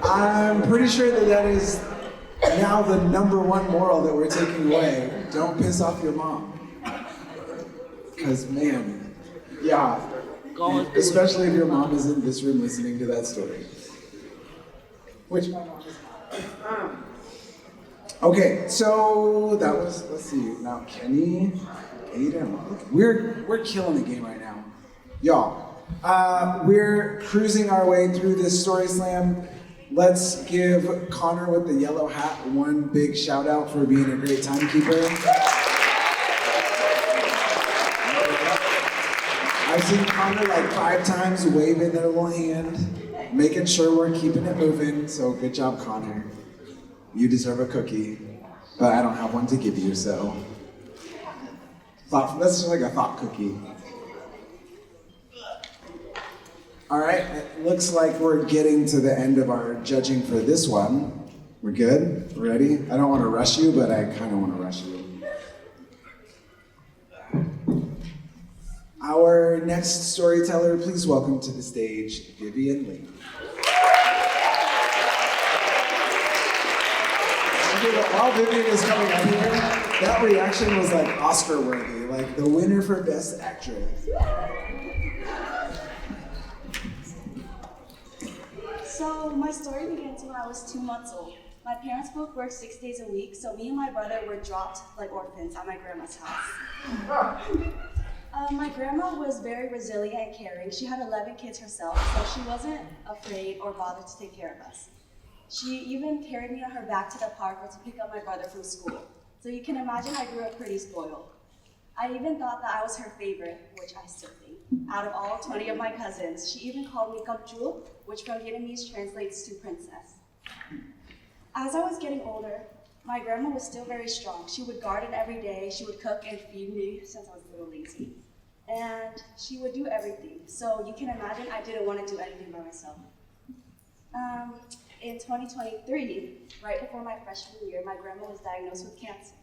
I'm pretty sure that is now the #1 moral that we're taking away. Don't piss off your mom. Because, man, yeah. Especially if your mom is in this room listening to that story. Which my mom is not. Okay, so that was, let's see, now Kenny, Aiden, we're killing the game right now. Y'all, we're cruising our way through this story slam. Let's give Connor with the yellow hat one big shout out for being a great timekeeper. I've seen Connor like 5 times waving their little hand, making sure we're keeping it moving, so good job, Connor. You deserve a cookie, but I don't have one to give you, so. That's just like a thought cookie. All right, it looks like we're getting to the end of our judging for this one. We're good? We're ready? I don't want to rush you, but I kind of want to rush you. Our next storyteller, please welcome to the stage, Vivian Lee. While Vivian is coming up here, that reaction was like Oscar-worthy, like the winner for Best Actress. So my story begins when I was 2 months old. My parents both worked 6 days a week, so me and my brother were dropped like orphans at my grandma's house. My grandma was very resilient and caring. She had 11 kids herself, so she wasn't afraid or bothered to take care of us. She even carried me on her back to the park or to pick up my brother from school. So you can imagine I grew up pretty spoiled. I even thought that I was her favorite, which I still think. Out of all 20 of my cousins, she even called me Kamchu, which from Vietnamese translates to princess. As I was getting older, my grandma was still very strong. She would garden every day, she would cook and feed me since I was a little lazy. And she would do everything. So you can imagine I didn't want to do anything by myself. In 2023, right before my freshman year, my grandma was diagnosed with cancer.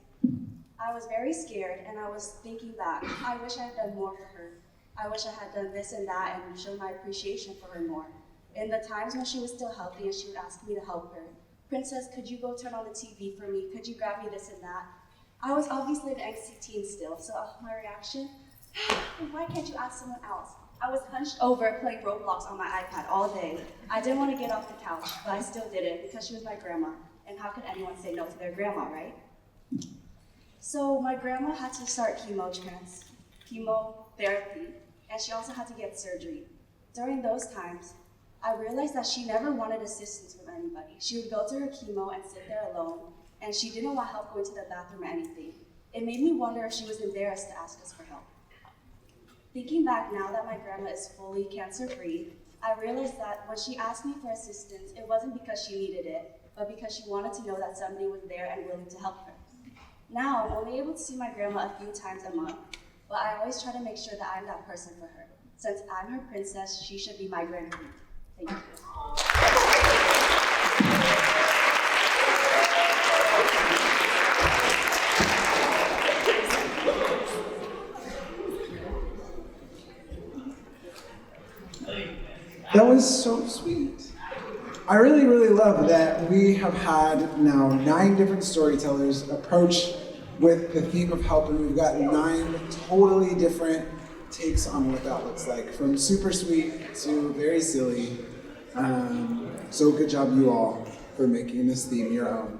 I was very scared, and I was thinking back, I wish I had done more for her. I wish I had done this and that and shown my appreciation for her more. In the times when she was still healthy and she would ask me to help her, Princess, could you go turn on the TV for me? Could you grab me this and that? I was obviously an angsty teen still, so my reaction, why can't you ask someone else? I was hunched over playing Roblox on my iPad all day. I didn't want to get off the couch, but I still did it because she was my grandma. And how could anyone say no to their grandma, right? So my grandma had to start chemotherapy, and she also had to get surgery. During those times, I realized that she never wanted assistance from anybody. She would go to her chemo and sit there alone, and she didn't want help going to the bathroom or anything. It made me wonder if she was embarrassed to ask us for help. Thinking back now that my grandma is fully cancer-free, I realized that when she asked me for assistance, it wasn't because she needed it, but because she wanted to know that somebody was there and willing to help her. Now, I'm only able to see my grandma a few times a month, but I always try to make sure that I'm that person for her. Since I'm her princess, she should be my grandqueen. Thank you. That was so sweet. I really, really love that we have had now 9 different storytellers approach with the theme of help, and we've got 9 totally different takes on what that looks like, from super sweet to very silly. So good job, you all, for making this theme your own.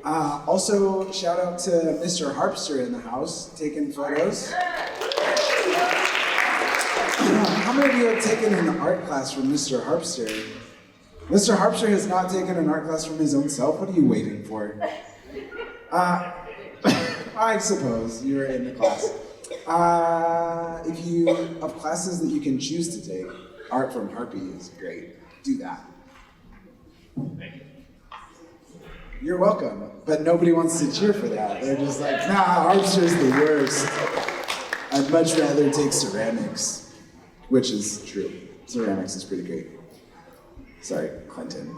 Also, shout out to Mr. Harpster in the house, taking photos. How many of you have taken an art class from Mr. Harpster? Mr. Harpster has not taken an art class from his own self. What are you waiting for? I suppose you're in the class. If you have classes that you can choose to take, art from Harpy is great. Do that. You're welcome, but nobody wants to cheer for that. They're just like, nah, Harpster's the worst. I'd much rather take ceramics, which is true. Ceramics is pretty great. Sorry, Clinton.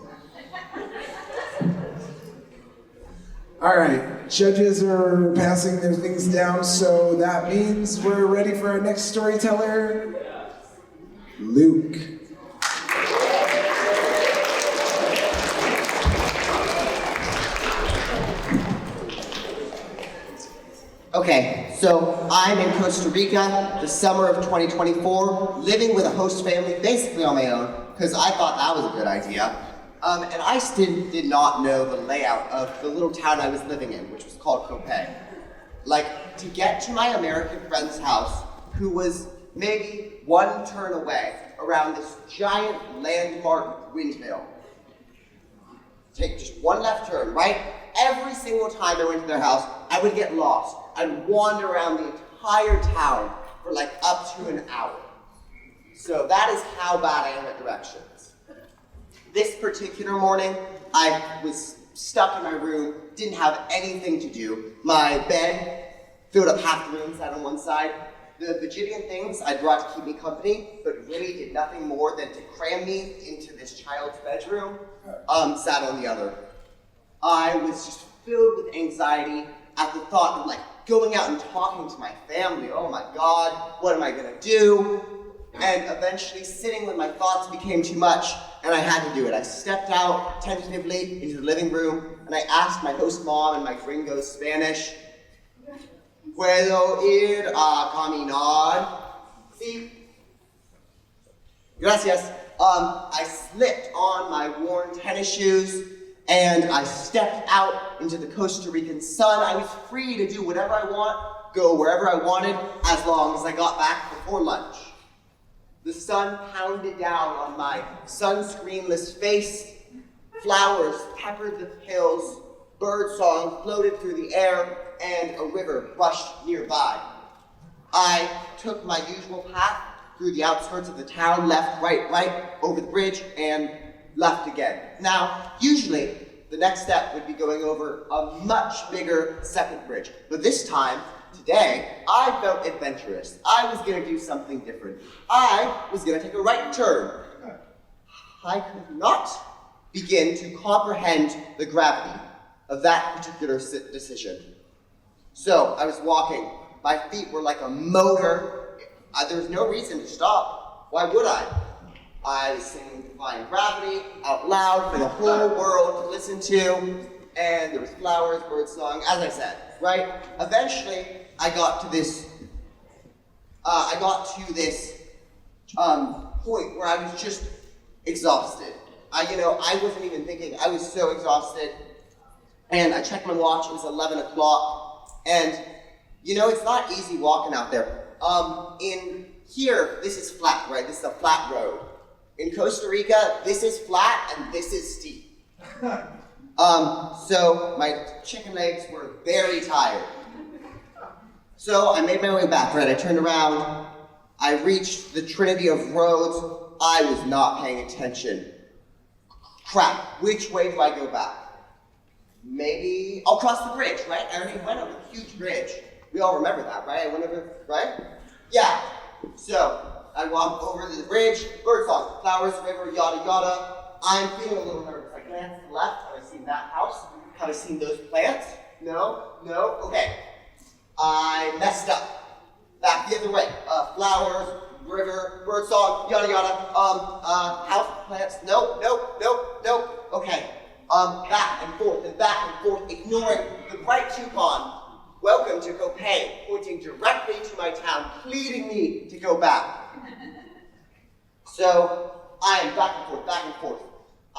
All right, judges are passing their things down, so that means we're ready for our next storyteller, Luke. Okay, so I'm in Costa Rica, the summer of 2024, living with a host family, basically on my own, because I thought that was a good idea. And I still did not know the layout of the little town I was living in, which was called Cope. Like, to get to my American friend's house, who was maybe one turn away around this giant landmark windmill. Take just one left turn, right? Every single time I went to their house, I would get lost. I'd wander around the entire town for like up to an hour. So that is how bad I am at directions. This particular morning, I was stuck in my room, didn't have anything to do. My bed filled up half the room, sat on one side. The bajillion things I brought to keep me company, but really did nothing more than to cram me into this child's bedroom, sat on the other. I was just filled with anxiety at the thought of like going out and talking to my family. Oh my God, what am I gonna do? And eventually sitting with my thoughts became too much and I had to do it. I stepped out tentatively into the living room and I asked my host mom in my gringo Spanish, ¿Puedo ir a caminar? Sí. Gracias. I slipped on my worn tennis shoes and I stepped out into the Costa Rican sun. I was free to do whatever I want, go wherever I wanted, as long as I got back before lunch. The sun pounded down on my sunscreenless face. Flowers peppered the hills. Birdsong floated through the air, and a river rushed nearby. I took my usual path through the outskirts of the town, left, right, over the bridge, and left again. Now, usually, the next step would be going over a much bigger second bridge. But this time, today, I felt adventurous. I was gonna do something different. I was gonna take a right turn. I could not begin to comprehend the gravity of that particular decision. So, I was walking. My feet were like a motor. There was no reason to stop. Why would I? I was singing Defying Gravity out loud for the whole world to listen to, and there was flowers, birdsong, as I said, right? Eventually, I got to this point where I was just exhausted. I wasn't even thinking, I was so exhausted. And I checked my watch, it was 11 o'clock, and it's not easy walking out there. In here, this is flat, right? This is a flat road. In Costa Rica, this is flat and this is steep. So my chicken legs were very tired. So I made my way back, right? I turned around, I reached the trinity of roads. I was not paying attention. Crap, which way do I go back? Maybe I'll cross the bridge, right? I already went over a huge bridge. We all remember that, right? I went over, right? Yeah. So I walked over to the bridge, birdsong, flowers, river, yada yada. I'm feeling a little nervous. I glance to the left. Have I seen that house? Have I seen those plants? No? Okay. I messed up. Back the other way. Flowers, river, birdsong, yada yada. House, plants. Nope. Okay. Back and forth, ignoring the bright coupon. Welcome to Cope, pointing directly to my town, pleading me to go back. So I am back and forth, back and forth.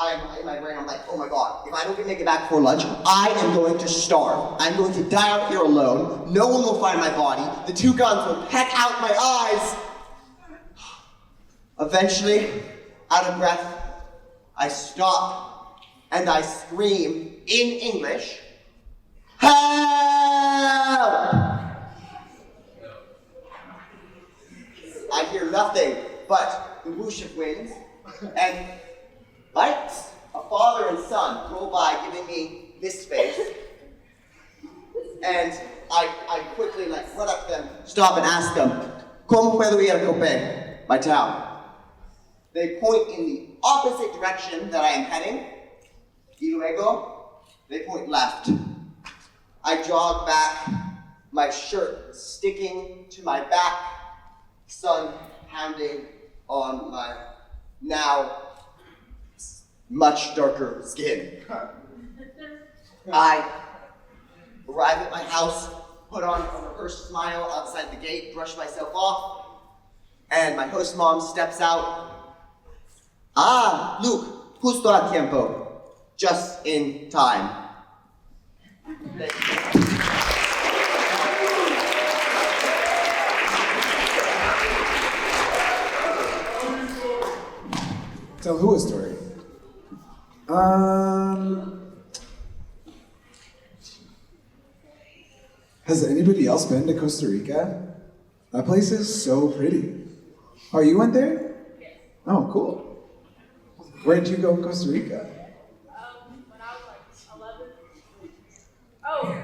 I'm in my brain, I'm like, oh my God, if I don't make it back before lunch, I am going to starve. I'm going to die out here alone. No one will find my body. The two guns will peck out my eyes. Eventually, out of breath, I stop and I scream in English, "Help!" I hear nothing but the whoosh of winds and lights. A father and son roll by giving me this face. And I quickly run up to them, stop and ask them, "Como puedo ir a Cope?" My town. They point in the opposite direction that I am heading. Y luego, they point left. I jog back, my shirt sticking to my back, sun pounding on my now much darker skin. I arrive at my house, put on a rehearsed smile outside the gate, brush myself off, and my host mom steps out. "Ah, Luke, justo a tiempo." Just in time. Thank you. Tell who a story. Has anybody else been to Costa Rica? That place is so pretty. Oh, you went there? Oh, cool. Where did you go in Costa Rica? When I was like 11. Oh.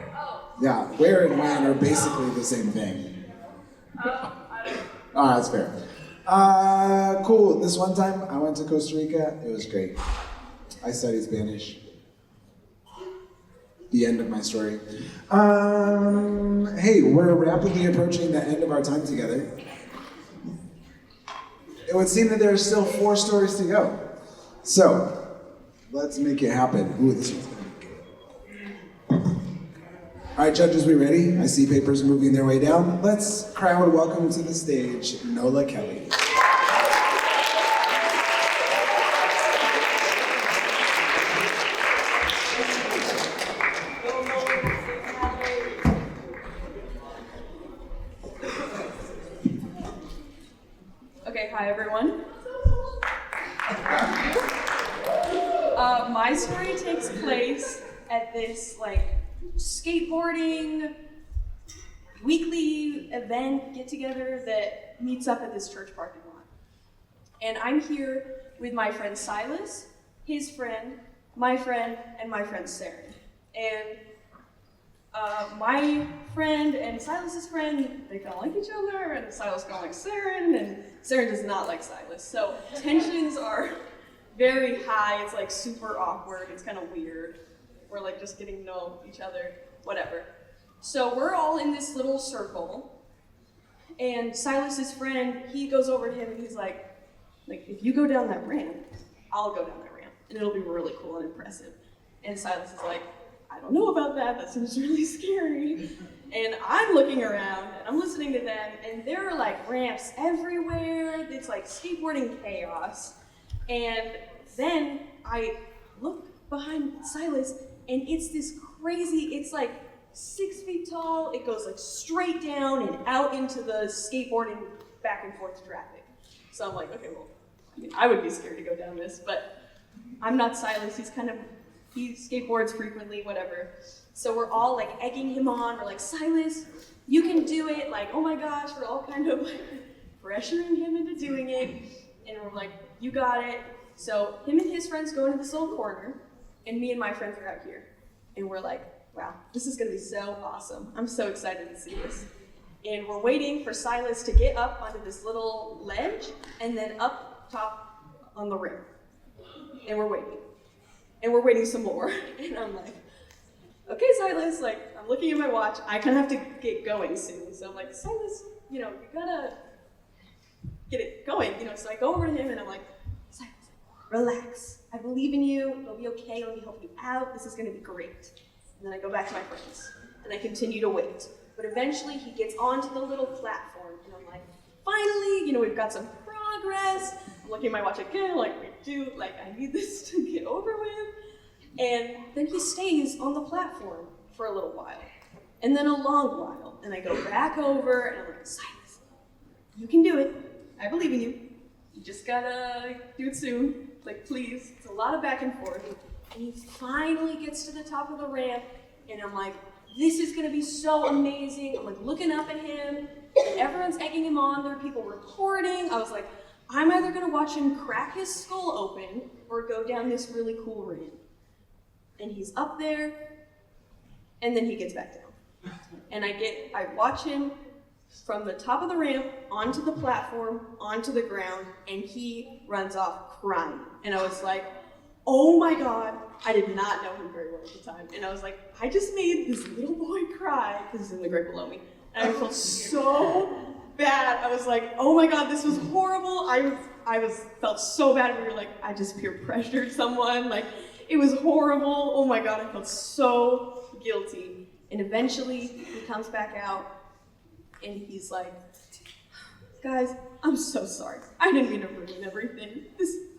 Yeah, where and when are basically the same thing. I don't know. Oh, that's fair. Cool. This one time I went to Costa Rica. It was great. I studied Spanish. The end of my story. Hey, we're rapidly approaching the end of our time together. It would seem that there are still 4 stories to go. So, let's make it happen. Ooh, this one's gonna be good. All right, judges, we ready? I see papers moving their way down. Let's crowd welcome to the stage Nola Kelly. Okay, hi everyone. My story takes place at this skateboarding weekly event get together that meets up at this church parking lot. And I'm here with my friend Silas, his friend, my friend, and my friend Saren. And my friend and Silas's friend, they kind of like each other, and Silas kind of likes Saren, and Saren does not like Silas. So tensions are very high. It's super awkward. It's kind of weird. We're just getting to know each other, whatever. So we're all in this little circle, and Silas's friend, he goes over to him and he's like, if you go down that ramp, I'll go down that ramp, and it'll be really cool and impressive. And Silas is like, I don't know about that. That seems really scary. And I'm looking around and I'm listening to them, and there are ramps everywhere. It's skateboarding chaos. And then I look behind Silas, and it's this crazy, it's 6 feet tall. It goes straight down and out into the skateboarding back and forth traffic. So I'm okay, well, I would be scared to go down this, but I'm not Silas. He skateboards frequently, whatever. So we're all egging him on. We're Silas, you can do it. Oh my gosh, we're all kind of pressuring him into doing it. And we're you got it. So him and his friends go into this little corner, and me and my friends are out here. And we're wow, this is gonna be so awesome. I'm so excited to see this. And we're waiting for Silas to get up onto this little ledge and then up top on the rim. And we're waiting. And we're waiting some more. And I'm okay, Silas, I'm looking at my watch. I kind of have to get going soon. So I'm Silas, you gotta get it going, So I go over to him and I'm Silas, relax. I believe in you. It'll be okay. Let me help you out. This is gonna be great. And then I go back to my friends and I continue to wait. But eventually he gets onto the little platform and I'm finally, we've got some progress. I'm looking at my watch again, like, we do, like, I need this to get over with. And then he stays on the platform for a little while, and then a long while. And I go back over, and I'm like, Silas, you can do it. I believe in you. You just gotta do it soon. Like, please. It's a lot of back and forth. And he finally gets to the top of the ramp, and I'm like, this is gonna be so amazing. I'm like looking up at him, and everyone's egging him on. There are people recording. I was like, I'm either gonna watch him crack his skull open or go down this really cool ramp. And he's up there, and then he gets back down. And I watch him from the top of the ramp onto the platform, onto the ground, and he runs off crying. And I was like, oh my God, I did not know him very well at the time. And I was like, I just made this little boy cry, because he's in the grade below me. And I felt so bad. I was like, oh my God, this was horrible. Felt so bad. We were like, I just peer pressured someone. Like, it was horrible. Oh my God, I felt so guilty. And eventually he comes back out and he's like, guys, I'm so sorry. I didn't mean to ruin everything.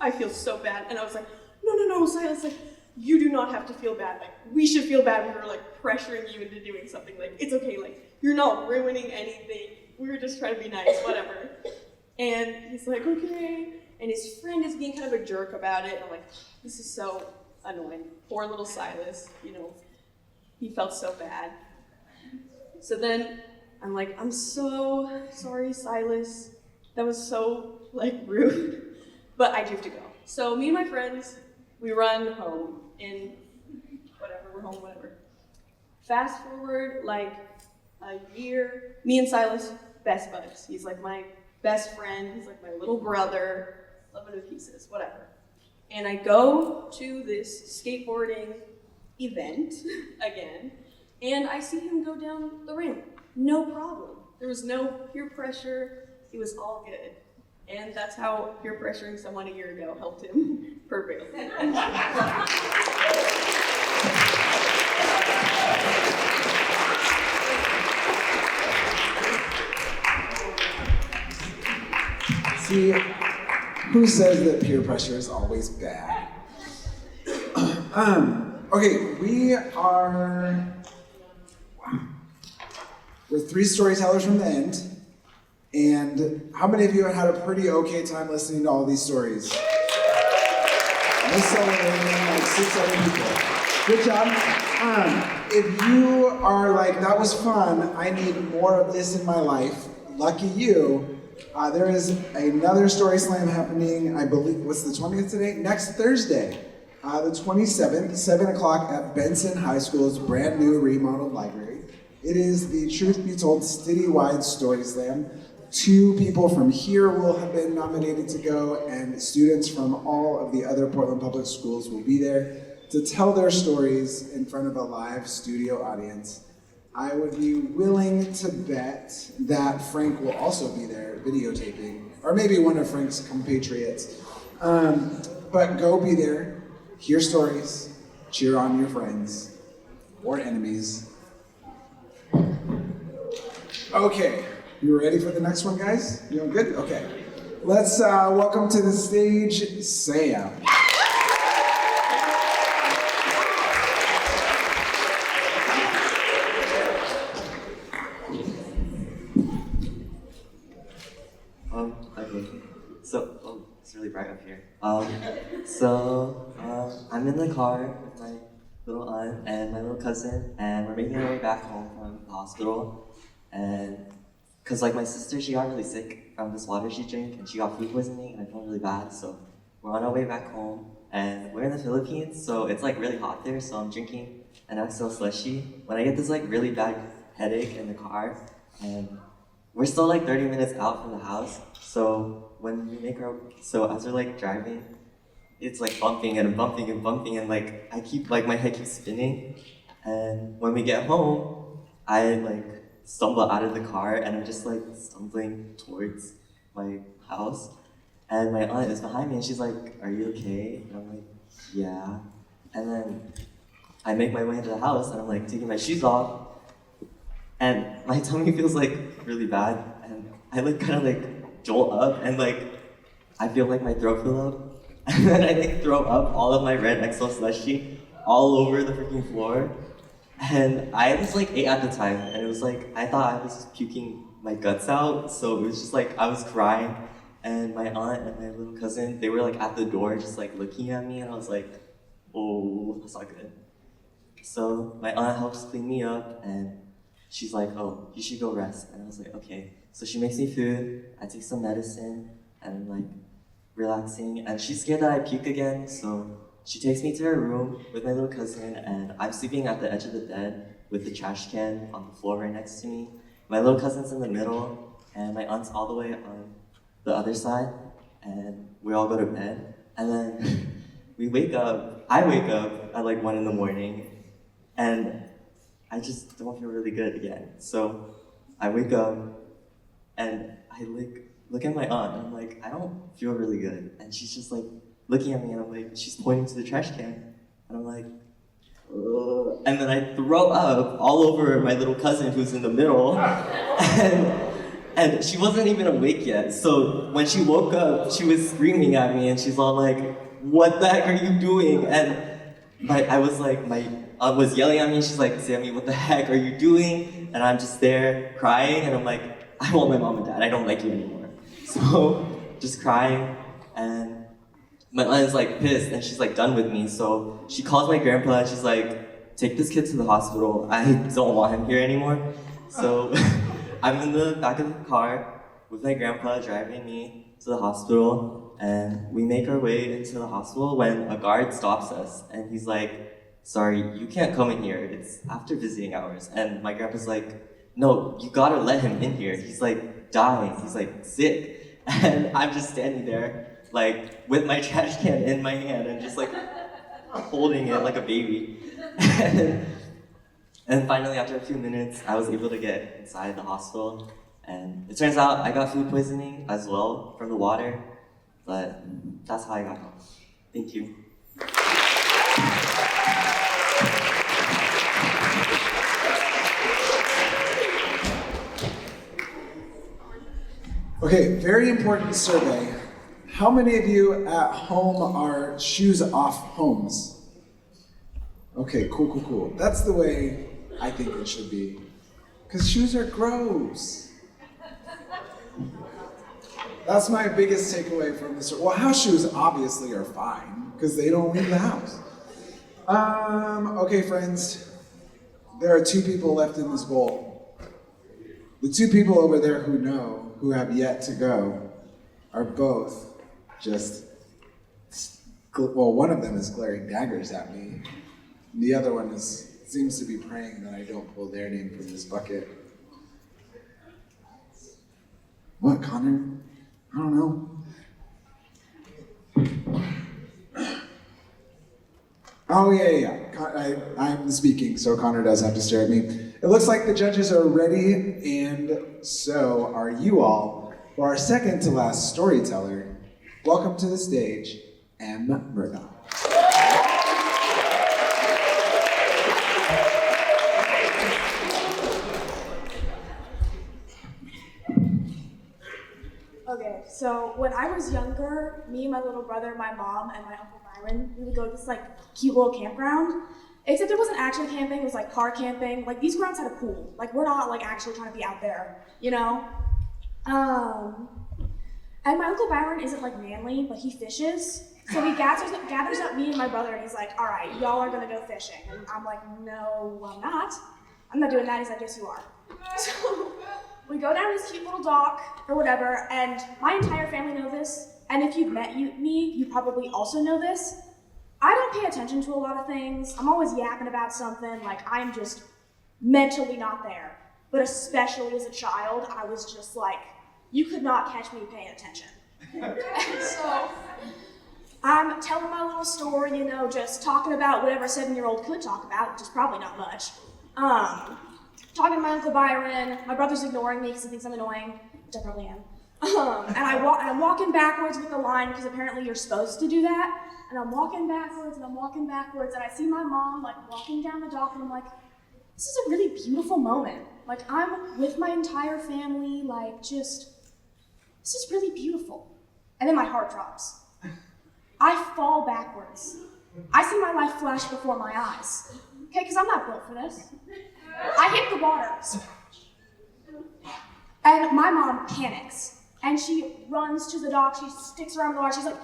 I feel so bad. And I was like, no, Silas, like, you do not have to feel bad. Like, we should feel bad. We were like pressuring you into doing something. Like, it's okay. Like, you're not ruining anything. We were just trying to be nice, whatever. And he's like, okay. And his friend is being kind of a jerk about it. And I'm like, this is so annoying. Poor little Silas, he felt so bad. So then I'm like, I'm so sorry, Silas. That was so, rude. But I do have to go. So me and my friends, we run home in whatever, we're home, whatever. Fast forward, a year, me and Silas, best buds. He's like my best friend. He's like my little brother. Love him to pieces, whatever. And I go to this skateboarding event again, and I see him go down the ramp. No problem. There was no peer pressure. It was all good. And that's how peer pressuring someone a year ago helped him prevail. See, who says that peer pressure is always bad? Okay, we're three storytellers from the end, and how many of you have had a pretty okay time listening to all these stories? Let's celebrate like 6 other people. Good job. If you are like, that was fun, I need more of this in my life, lucky you. There is another Story Slam happening, I believe, what's the 20th today? Next Thursday, the 27th, 7 o'clock at Benson High School's brand new remodeled library. It is the Truth Be Told citywide Story Slam. 2 people from here will have been nominated to go, and students from all of the other Portland Public Schools will be there to tell their stories in front of a live studio audience. I would be willing to bet that Frank will also be there videotaping, or maybe one of Frank's compatriots. But go be there, hear stories, cheer on your friends or enemies. Okay, you ready for the next one, guys? You doing good? Okay. Let's welcome to the stage, Sam. Okay. So, it's really bright up here. I'm in the car with my little aunt and my little cousin, and we're making our way back home from the hospital. And, cause my sister, she got really sick from this water she drank, and she got food poisoning, and I felt really bad. So we're on our way back home, and we're in the Philippines, so it's really hot there. So I'm drinking an XL slushy when I get this really bad headache in the car, and we're still 30 minutes out from the house. So when we as we're driving, it's bumping and bumping and bumping, and I keep my head keeps spinning. And when we get home, I stumble out of the car, and I'm just stumbling towards my house. And my aunt is behind me, and she's like, "Are you okay?" And I'm like, "Yeah." And then I make my way into the house, and I'm taking my shoes off, and my tummy feels really bad, and I kind of jolt up, and like I feel like my throat fill up, and then I like throw up all of my red XO slushy all over the freaking floor. And I was like 8 at the time, and it was like I thought I was puking my guts out, so it was just like I was crying, and my aunt and my little cousin, they were like at the door just like looking at me, and I was like, oh, that's not good. So my aunt helps clean me up, and she's like, oh, you should go rest. And I was like, okay. So she makes me food, I take some medicine, and I'm like relaxing, and she's scared that I puke again, so she takes me to her room with my little cousin, and I'm sleeping at the edge of the bed with the trash can on the floor right next to me. My little cousin's in the middle, and my aunt's all the way on the other side, and we all go to bed. And then I wake up at like 1 in the morning, and I just don't feel really good again. So I wake up, and I look at my aunt, and I'm like, I don't feel really good. And she's just like, looking at me, and I'm like, she's pointing to the trash can, and I'm like, ugh. And then I throw up all over my little cousin who's in the middle, and she wasn't even awake yet. So when she woke up, she was screaming at me, and she's all like, what the heck are you doing? And my aunt was yelling at me, she's like, Sammy, what the heck are you doing? And I'm just there crying, and I'm like, I want my mom and dad, I don't like you anymore. So just crying, and my aunt is like pissed, and she's like done with me, so she calls my grandpa, and she's like, take this kid to the hospital, I don't want him here anymore. So I'm in the back of the car with my grandpa driving me to the hospital, and we make our way into the hospital when a guard stops us, and he's like, sorry, you can't come in here, it's after visiting hours. And my grandpa's like, no, you gotta let him in here, he's like dying, he's like sick. And I'm just standing there like with my trash can in my hand and just like holding it like a baby. And finally, after a few minutes, I was able to get inside the hospital, and it turns out I got food poisoning as well from the water, but that's how I got home. Thank you. Okay, very important survey. How many of you at home are shoes off homes? Okay, cool. That's the way I think it should be. Because shoes are gross. That's my biggest takeaway from this. Well, house shoes obviously are fine, because they don't leave the house. Okay, friends, there are 2 people left in this bowl. The 2 people over there who have yet to go, are both just, well, one of them is glaring daggers at me. The other one seems to be praying that I don't pull their name from this bucket. What, Connor? I don't know. Oh, yeah. I'm speaking, so Connor does have to stare at me. It looks like the judges are ready, and so are you all. For our second to last storyteller, welcome to the stage, M. Murdoch. Okay, so when I was younger, me and my little brother, my mom, and my Uncle Byron, we would go to this like cute little campground. Except it wasn't actually camping, it was like car camping. Like these grounds had a pool. Like we're not like actually trying to be out there, you know? And my Uncle Byron isn't like manly, but he fishes. So he gathers up me and my brother, and he's like, all right, y'all are gonna go fishing. And I'm like, no, I'm not. I'm not doing that. He's like, yes, you are. So we go down this cute little dock or whatever, and my entire family know this. And if you've met me, you probably also know this. I don't pay attention to a lot of things. I'm always yapping about something, like I'm just mentally not there. But especially as a child, I was just like, you could not catch me paying attention. And so I'm telling my little story, you know, just talking about whatever a 7-year-old could talk about, which is probably not much. Talking to my Uncle Byron, my brother's ignoring me because he thinks I'm annoying, which I probably am. And I'm walking backwards with the line because apparently you're supposed to do that. And I'm walking backwards, and I see my mom like walking down the dock, and I'm like, this is a really beautiful moment. Like I'm with my entire family, like just this is really beautiful. And then my heart drops. I fall backwards. I see my life flash before my eyes. Okay, because I'm not built for this. I hit the water. And my mom panics. And she runs to the dock, she sticks around the water, she's like,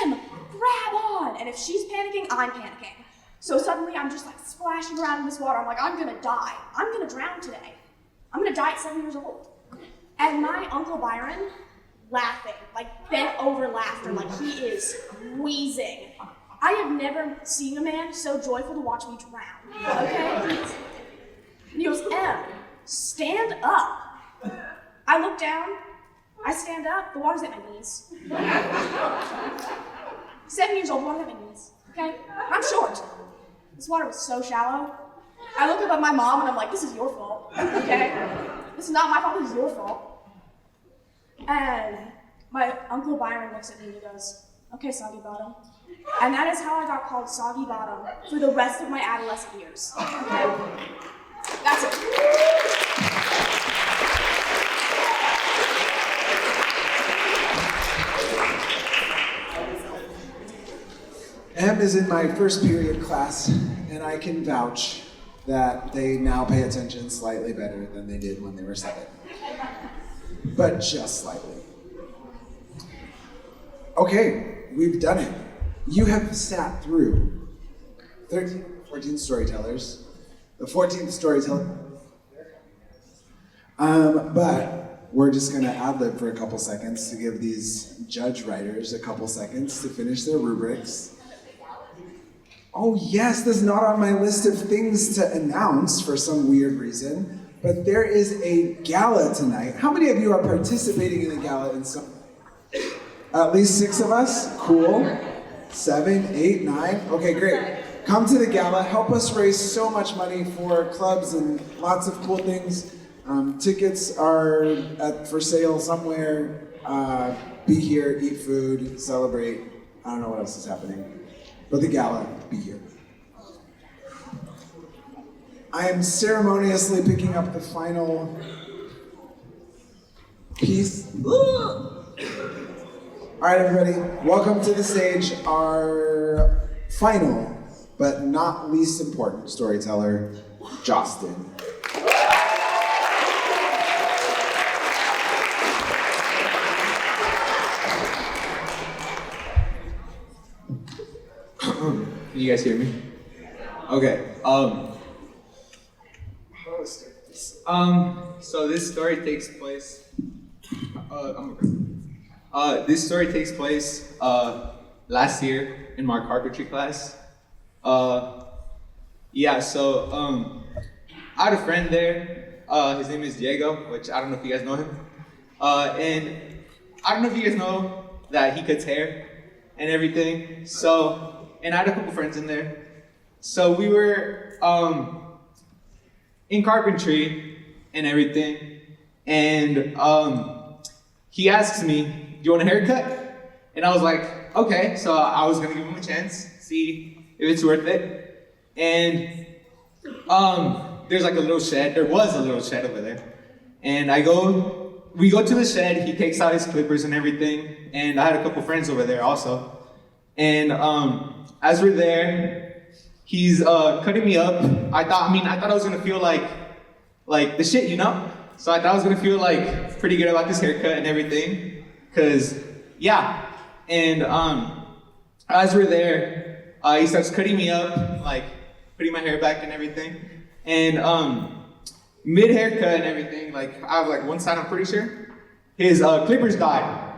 Em, grab on! And if she's panicking, I'm panicking. So suddenly I'm just like splashing around in this water. I'm like, I'm gonna die. I'm gonna drown today. I'm gonna die at 7 years old. And my Uncle Byron, laughing, like bent over laughter, like he is wheezing. I have never seen a man so joyful to watch me drown, okay? And he goes, Em, stand up. I look down, I stand up, the water's at my knees. 7 years old, water's at my knees, okay? I'm short. This water was so shallow. I look up at my mom and I'm like, this is your fault, okay? This is not my fault, this is your fault. And my Uncle Byron looks at me and he goes, okay, Soggy Bottom. And that is how I got called Soggy Bottom for the rest of my adolescent years. Okay? That's it. Em is in my first period class, and I can vouch that they now pay attention slightly better than they did when they were 7. But just slightly. Okay, we've done it. You have sat through 13, 14 storytellers. The 14th storyteller. But we're just gonna ad-lib for a couple seconds to give these judge writers a couple seconds to finish their rubrics. Oh yes, this is not on my list of things to announce for some weird reason, but there is a gala tonight. How many of you are participating in a gala in some? At least 6 of us? Cool. 7, 8, 9? Okay, great. Come to the gala, help us raise so much money for clubs and lots of cool things. Tickets are for sale somewhere. Be here, eat food, celebrate. I don't know what else is happening. But the gala, be here. I am ceremoniously picking up the final piece. All right, everybody, welcome to the stage, our final, but not least important storyteller, Justin. Can you guys hear me? Okay. So this story takes place. This story takes place last year in my carpentry class. Yeah. So I had a friend there. His name is Diego, which I don't know if you guys know him. And I don't know if you guys know that he cuts hair and everything. So. And I had a couple friends in there. So we were in carpentry and everything. And he asks me, do you want a haircut? And I was like, okay. So I was gonna give him a chance, see if it's worth it. And there's like a little shed. There was a little shed over there. And we go to the shed, he takes out his clippers and everything. And I had a couple friends over there also. And as we're there, he's cutting me up. I thought I was gonna feel like the shit, you know? So I thought I was gonna feel like pretty good about this haircut and everything. Cause yeah. And as we're there, he starts cutting me up, like putting my hair back and everything. And mid haircut and everything, like I have like one side, I'm pretty sure, his clippers died.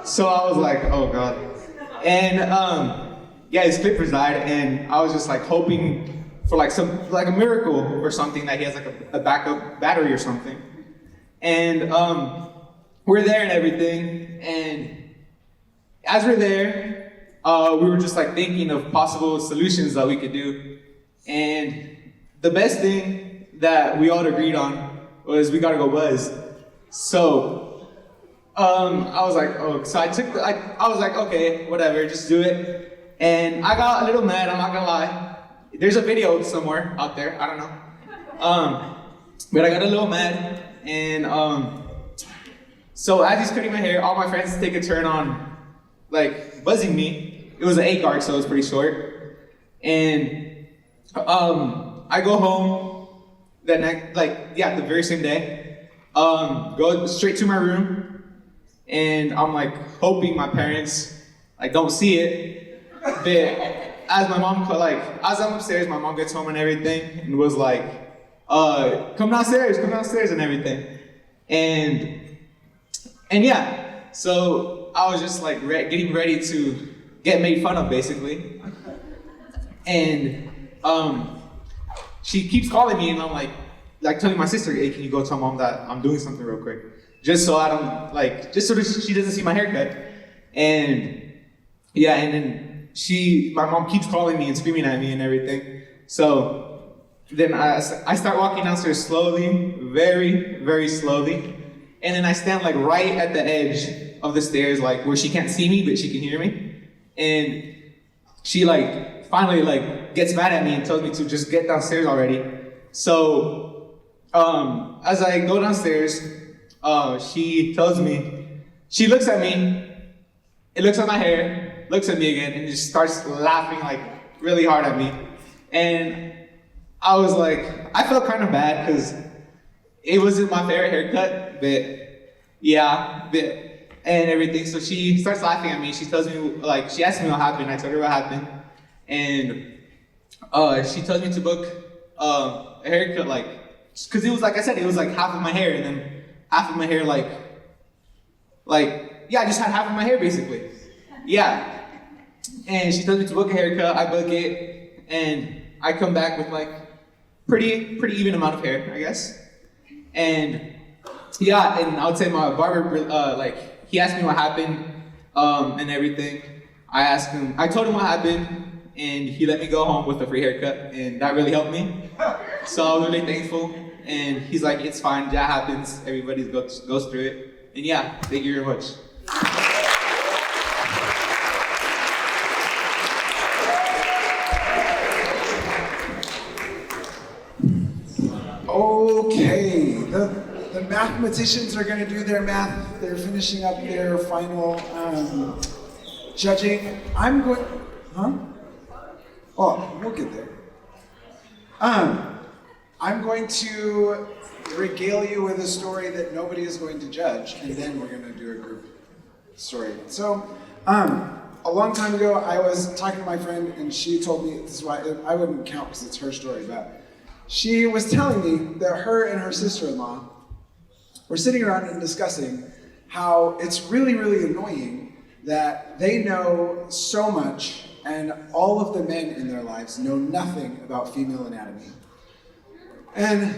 So I was like, oh god. And yeah, his clippers died, and I was just like hoping for like a miracle or something, that he has like a backup battery or something. And we're there and everything, and as we're there, we were just like thinking of possible solutions that we could do. And the best thing that we all agreed on was we gotta go buzz. So I was like, oh, so I was like, okay, whatever, just do it. And I got a little mad, I'm not gonna lie. There's a video somewhere out there, I don't know. But I got a little mad, and So as he's cutting my hair, all my friends take a turn on like buzzing me. It was an 8 guard, so it was pretty short. And I go home that night, the very same day. Go straight to my room, and I'm like hoping my parents like don't see it. But as my mom as I'm upstairs, my mom gets home and everything, and was like, come downstairs and everything. And yeah, so I was just like getting ready to get made fun of, basically. And she keeps calling me, and I'm like telling my sister, hey, can you go tell mom that I'm doing something real quick? Just so I don't, just so that she doesn't see my haircut. And yeah, and then my mom keeps calling me and screaming at me and everything. So then I start walking downstairs slowly, very, very slowly. And then I stand like right at the edge of the stairs, like where she can't see me, but she can hear me. And she finally gets mad at me and tells me to just get downstairs already. So as I go downstairs, she tells me, she looks at me, it looks at my hair, looks at me again, and just starts laughing really hard at me. And I was I felt kind of bad because it wasn't my favorite haircut, but yeah, and everything. So she starts laughing at me. She tells me, she asked me what happened. I told her what happened. And she tells me to book a haircut, because it was, like I said, it was half of my hair, and then half of my hair, I just had half of my hair, basically. Yeah. And she tells me to book a haircut. I book it, and I come back with, pretty even amount of hair, I guess. And yeah, and I would say my barber, he asked me what happened, and everything. I told him what happened, and he let me go home with a free haircut, and that really helped me. So I was really thankful, and he's like, it's fine, that happens, everybody goes through it. And yeah, thank you very much. Okay, the mathematicians are going to do their math. They're finishing up their final judging. I'm going, Oh, we'll get there. I'm going to regale you with a story that nobody is going to judge, and then we're going to do a group story. So, a long time ago, I was talking to my friend, and she told me, this is why I wouldn't count because it's her story, but she was telling me that her and her sister-in-law were sitting around and discussing how it's really, really annoying that they know so much and all of the men in their lives know nothing about female anatomy. And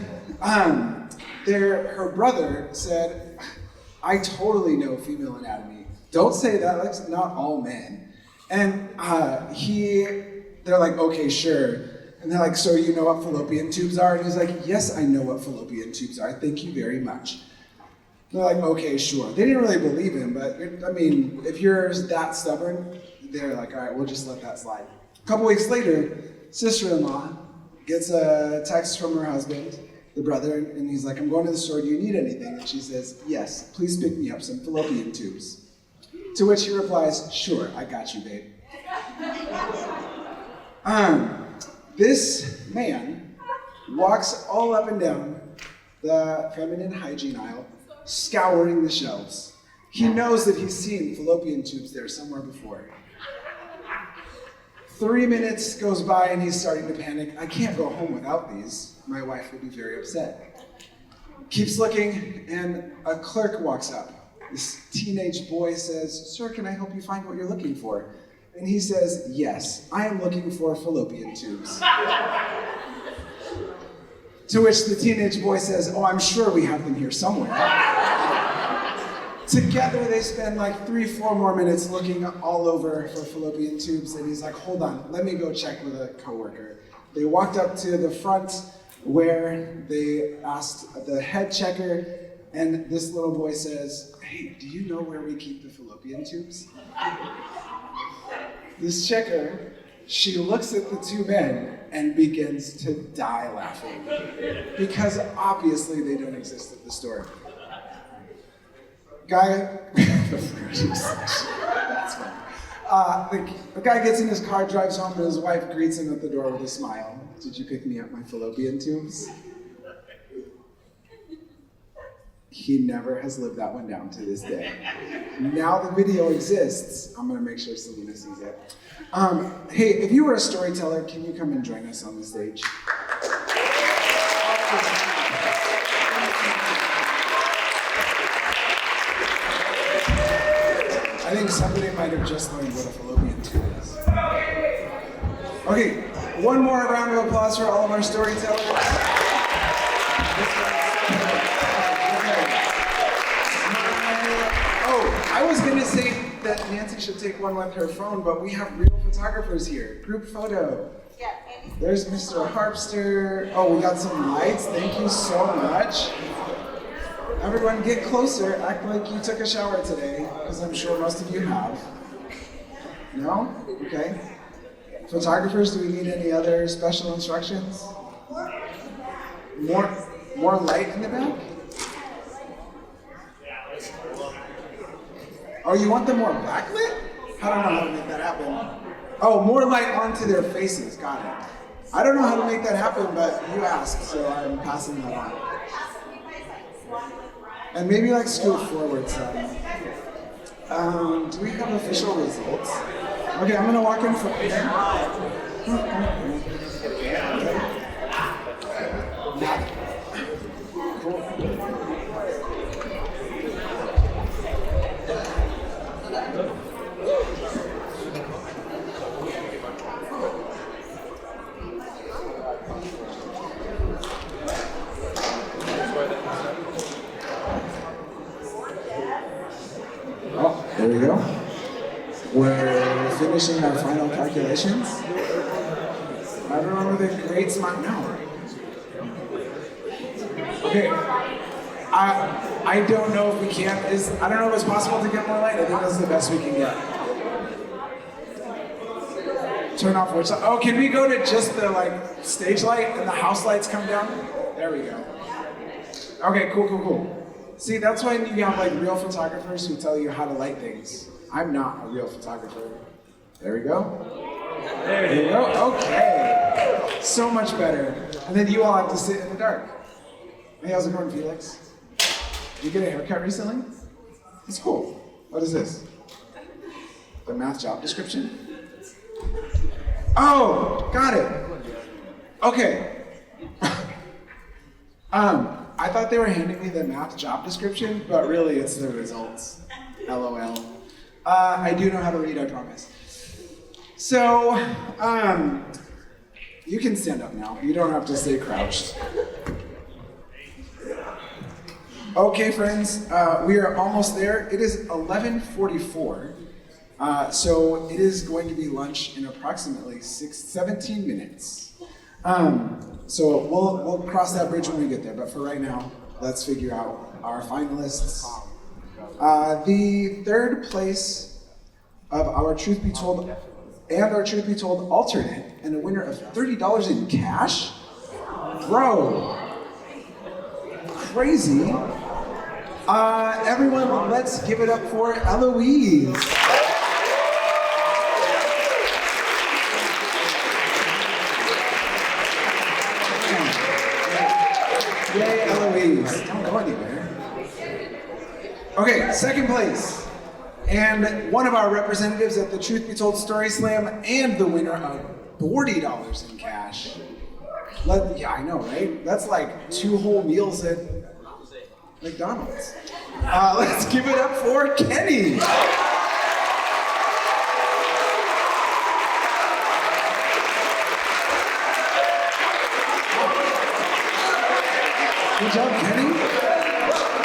her brother said, I totally know female anatomy. Don't say that, that's not all men. And they're like, okay, sure. And they're like, so you know what fallopian tubes are? And he's like, yes, I know what fallopian tubes are. Thank you very much. And they're like, okay, sure. They didn't really believe him, but I mean, if you're that stubborn, they're like, all right, we'll just let that slide. A couple weeks later, sister-in-law gets a text from her husband, the brother, and he's like, I'm going to the store, do you need anything? And she says, yes, please pick me up some fallopian tubes. To which he replies, sure, I got you, babe. This man walks all up and down the feminine hygiene aisle, scouring the shelves. He knows that he's seen fallopian tubes there somewhere before. 3 minutes goes by and he's starting to panic. I can't go home without these. My wife will be very upset. Keeps looking, and a clerk walks up. This teenage boy says, sir, can I help you find what you're looking for? And he says, yes, I am looking for fallopian tubes. To which the teenage boy says, oh, I'm sure we have them here somewhere. Together they spend 3-4 more minutes looking all over for fallopian tubes, and he's like, hold on, let me go check with a coworker. They walked up to the front where they asked the head checker, and this little boy says, hey, do you know where we keep the fallopian tubes? This checker, she looks at the two men and begins to die laughing, because obviously they don't exist at the store. Guy, that's funny. The guy gets in his car, drives home, and his wife greets him at the door with a smile. Did you pick me up my fallopian tubes? He never has lived that one down to this day. Now the video exists. I'm gonna make sure Selena sees it. Hey, if you were a storyteller, can you come and join us on the stage? I think somebody might have just learned what a fallopian tube is. Okay, one more round of applause for all of our storytellers. I was gonna say that Nancy should take one with her phone, but we have real photographers here. Group photo. There's Mr. Harpster. Oh, we got some lights. Thank you so much. Everyone get closer. Act like you took a shower today, because I'm sure most of you have. No? Okay. Photographers, do we need any other special instructions? More light in the back? Oh, you want them more backlit? I don't know how to make that happen. Oh, more light onto their faces. Got it. I don't know how to make that happen, but you asked, so I'm passing that on. And maybe like scoot forward some. Do we have official results? Okay, I'm gonna walk in front. Cool. Oh, there we go. We're finishing our final calculations. Everyone with a great smile now. Okay. I don't know if we can. I don't know if it's possible to get more light. I think that's the best we can get. Turn off which light? Oh, can we go to just the stage light and the house lights come down? There we go. Okay, cool. See, that's why you have real photographers who tell you how to light things. I'm not a real photographer. There we go. There you go. Okay. So much better. And then you all have to sit in the dark. Hey, how's it going, Felix? Did you get a haircut recently? It's cool. What is this? The math job description? Oh, got it. Okay. I thought they were handing me the math job description, but really it's the results. LOL. I do know how to read, I promise. So, you can stand up now. You don't have to stay crouched. Okay, friends, we are almost there. It is 11:44, so it is going to be lunch in approximately 17 minutes. So we'll cross that bridge when we get there, but for right now, let's figure out our finalists. The third place of our Truth Be Told and our Truth Be Told alternate, and a winner of $30 in cash? Bro, crazy. Everyone, let's give it up for Eloise. Yay, Eloise. Don't go anywhere. Okay, second place. And one of our representatives at the Truth Be Told Story Slam and the winner of $40 in cash. Yeah, I know, right? That's like 2 whole meals at McDonald's. Let's give it up for Kenny. Good job, Kenny.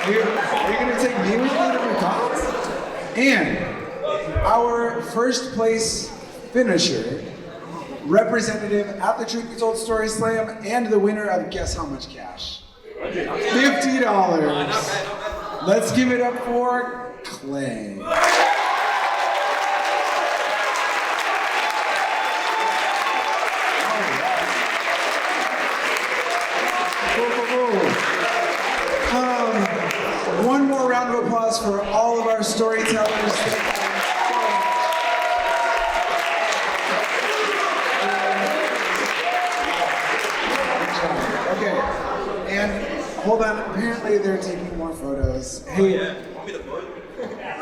Are you going to take me with you to McDonald's? And our first place finisher, representative at the Truth Be Told Story Slam, and the winner of guess how much cash? $50. Let's give it up for Clay. One more round of applause applause for all of our storytellers. Okay, and hold on. Apparently, they're taking more photos. Hey.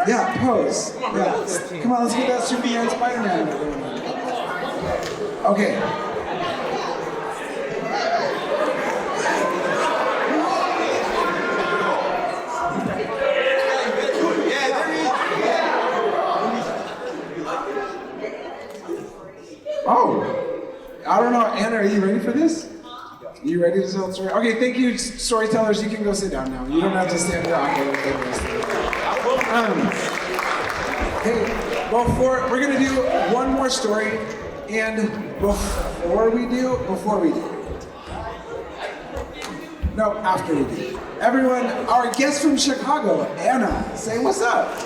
Yeah, pose. Yeah. Come on, let's get that Superman Spider-Man going on. Okay. Oh, I don't know. Anna, are you ready for this? You ready to tell the story? Okay, thank you, storytellers. You can go sit down now. You don't have to stand there awkward. Hey, we're gonna do one more story, and before we do, no, after we do. Everyone, our guest from Chicago, Anna, say what's up.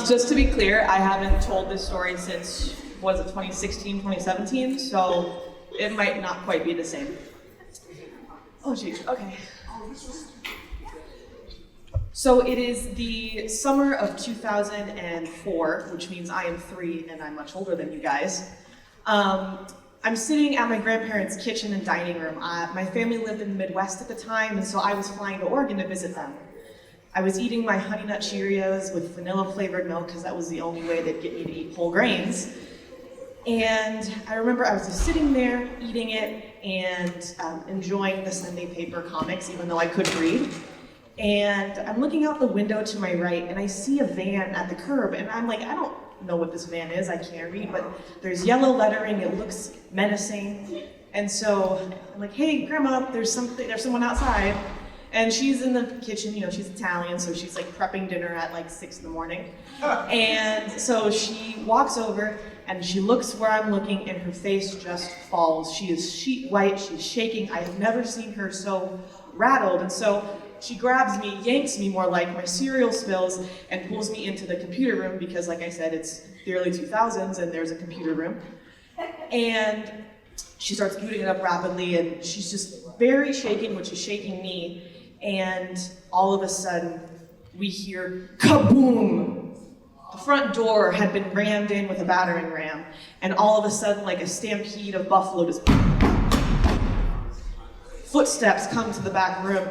Just to be clear, I haven't told this story since, was it 2016, 2017? So it might not quite be the same. Oh geez, okay. So it is the summer of 2004, which means I am 3 and I'm much older than you guys. I'm sitting at my grandparents' kitchen and dining room. My family lived in the Midwest at the time, and so I was flying to Oregon to visit them. I was eating my Honey Nut Cheerios with vanilla-flavored milk because that was the only way they'd get me to eat whole grains. And I remember I was just sitting there eating it and enjoying the Sunday paper comics, even though I couldn't read. And I'm looking out the window to my right, and I see a van at the curb, and I'm like, I don't know what this van is, I can't read, but there's yellow lettering, it looks menacing. And so I'm like, hey, Grandma, there's someone outside. And she's in the kitchen, you know, she's Italian, so she's like prepping dinner at like 6 in the morning. And so she walks over and she looks where I'm looking and her face just falls. She is sheet white, she's shaking. I have never seen her so rattled. And so she grabs me, yanks me more like, my cereal spills, and pulls me into the computer room because, like I said, it's the early 2000s and there's a computer room. And she starts booting it up rapidly and she's just very shaking, which is shaking me. And all of a sudden, we hear kaboom! The front door had been rammed in with a battering ram, and all of a sudden, like a stampede of buffalo, just footsteps come to the back room,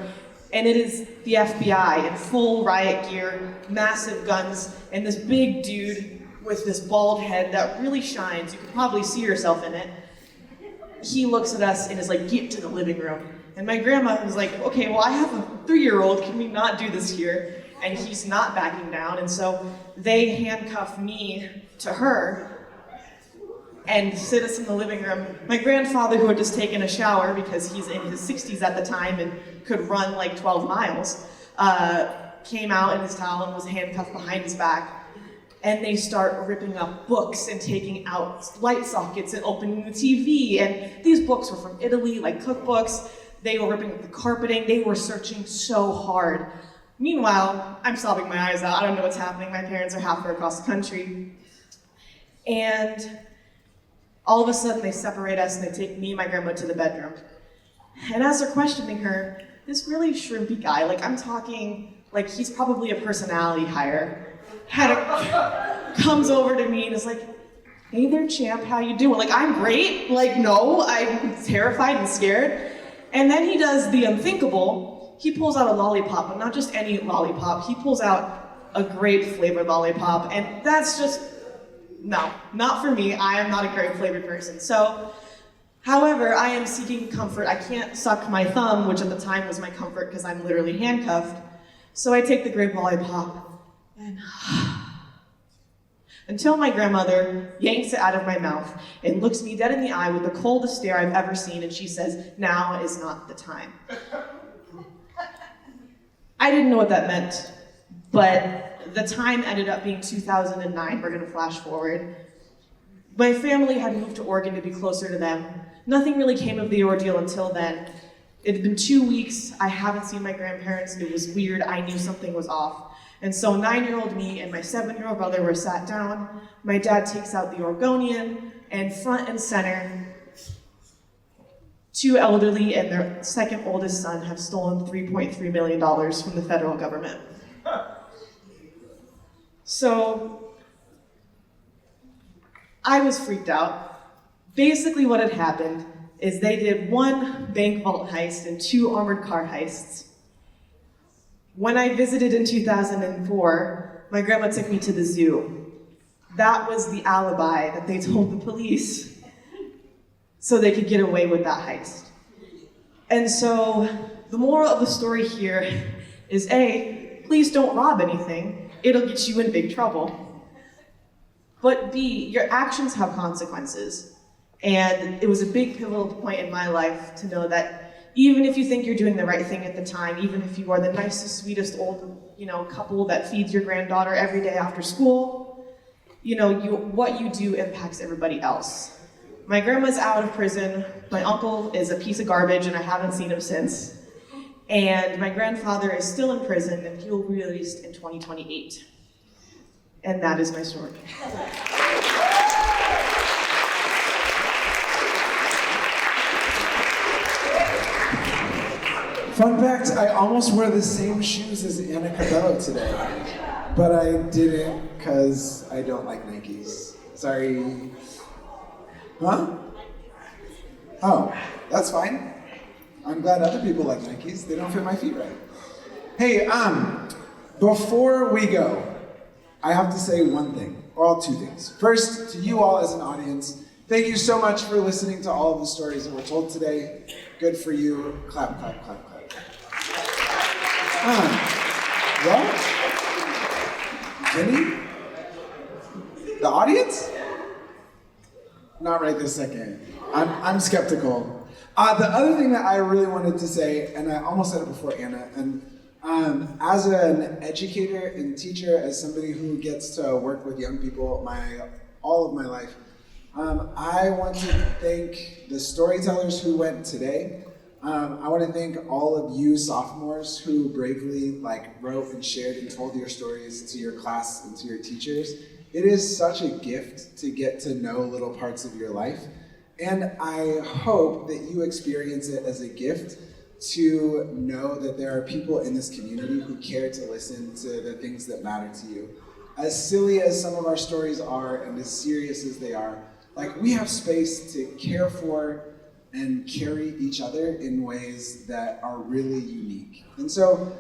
and it is the FBI in full riot gear, massive guns, and this big dude with this bald head that really shines. You could probably see yourself in it. He looks at us and is like, get to the living room. And my grandma was like, okay, well, I have a 3-year-old, can we not do this here? And he's not backing down, and so they handcuff me to her and sit us in the living room. My grandfather, who had just taken a shower because he's in his 60s at the time and could run like 12 miles, came out in his towel and was handcuffed behind his back. And they start ripping up books and taking out light sockets and opening the TV. And these books were from Italy, like cookbooks. They were ripping up the carpeting. They were searching so hard. Meanwhile, I'm sobbing my eyes out. I don't know what's happening. My parents are halfway across the country. And all of a sudden, they separate us and they take me and my grandma to the bedroom. And as they're questioning her, this really shrimpy guy, like I'm talking, like he's probably a personality hire, comes over to me and is like, hey there, champ, how you doing? Like, I'm great. Like, no, I'm terrified and scared. And then he does the unthinkable. He pulls out a lollipop, but not just any lollipop. He pulls out a grape-flavored lollipop, and that's just, no, not for me. I am not a grape-flavored person. So, however, I am seeking comfort. I can't suck my thumb, which at the time was my comfort because I'm literally handcuffed. So I take the grape lollipop, and until my grandmother yanks it out of my mouth and looks me dead in the eye with the coldest stare I've ever seen, and she says, now is not the time. I didn't know what that meant, but the time ended up being 2009. We're gonna flash forward. My family had moved to Oregon to be closer to them. Nothing really came of the ordeal until then. It had been 2 weeks. I haven't seen my grandparents. It was weird. I knew something was off. And so 9-year-old me and my 7-year-old brother were sat down. My dad takes out the Oregonian, and front and center, 2 elderly and their second oldest son have stolen $3.3 million from the federal government. So I was freaked out. Basically what had happened is they did 1 bank vault heist and 2 armored car heists. When I visited in 2004, my grandma took me to the zoo. That was the alibi that they told the police so they could get away with that heist. And so the moral of the story here is A, please don't rob anything. It'll get you in big trouble. But B, your actions have consequences. And it was a big pivotal point in my life to know that even if you think you're doing the right thing at the time, even if you are the nicest, sweetest old, couple that feeds your granddaughter every day after school, what you do impacts everybody else. My grandma's out of prison. My uncle is a piece of garbage, and I haven't seen him since. And my grandfather is still in prison, and he'll be released in 2028. And that is my story. Fun fact, I almost wore the same shoes as Anna Cabello today, but I didn't because I don't like Nikes. Sorry. Huh? Oh, that's fine. I'm glad other people like Nikes. They don't fit my feet right. Hey, before we go, I have to say one thing, or 2 things. First, to you all as an audience, thank you so much for listening to all of the stories that were told today. Good for you. Clap, clap, clap, clap. What? Jenny? The audience? Not right this second. I'm skeptical. The other thing that I really wanted to say, and I almost said it before Anna, and as an educator and teacher, as somebody who gets to work with young people all of my life, I want to thank the storytellers who went today. I want to thank all of you sophomores who bravely wrote and shared and told your stories to your class and to your teachers. It is such a gift to get to know little parts of your life, and I hope that you experience it as a gift to know that there are people in this community who care to listen to the things that matter to you. As silly as some of our stories are and as serious as they are, we have space to care for and carry each other in ways that are really unique. And so,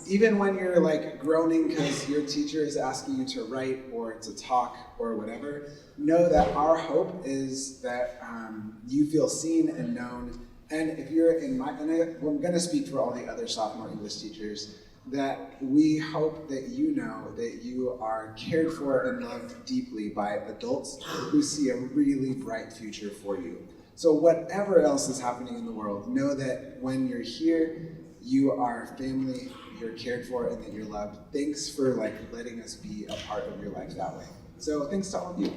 even when you're groaning because your teacher is asking you to write or to talk or whatever, know that our hope is that you feel seen and known. And if you're I'm gonna speak for all the other sophomore English teachers, that we hope that you know that you are cared for and loved deeply by adults who see a really bright future for you. So whatever else is happening in the world, know that when you're here, you are family, you're cared for, and that you're loved. Thanks for letting us be a part of your life that way. So thanks to all of you.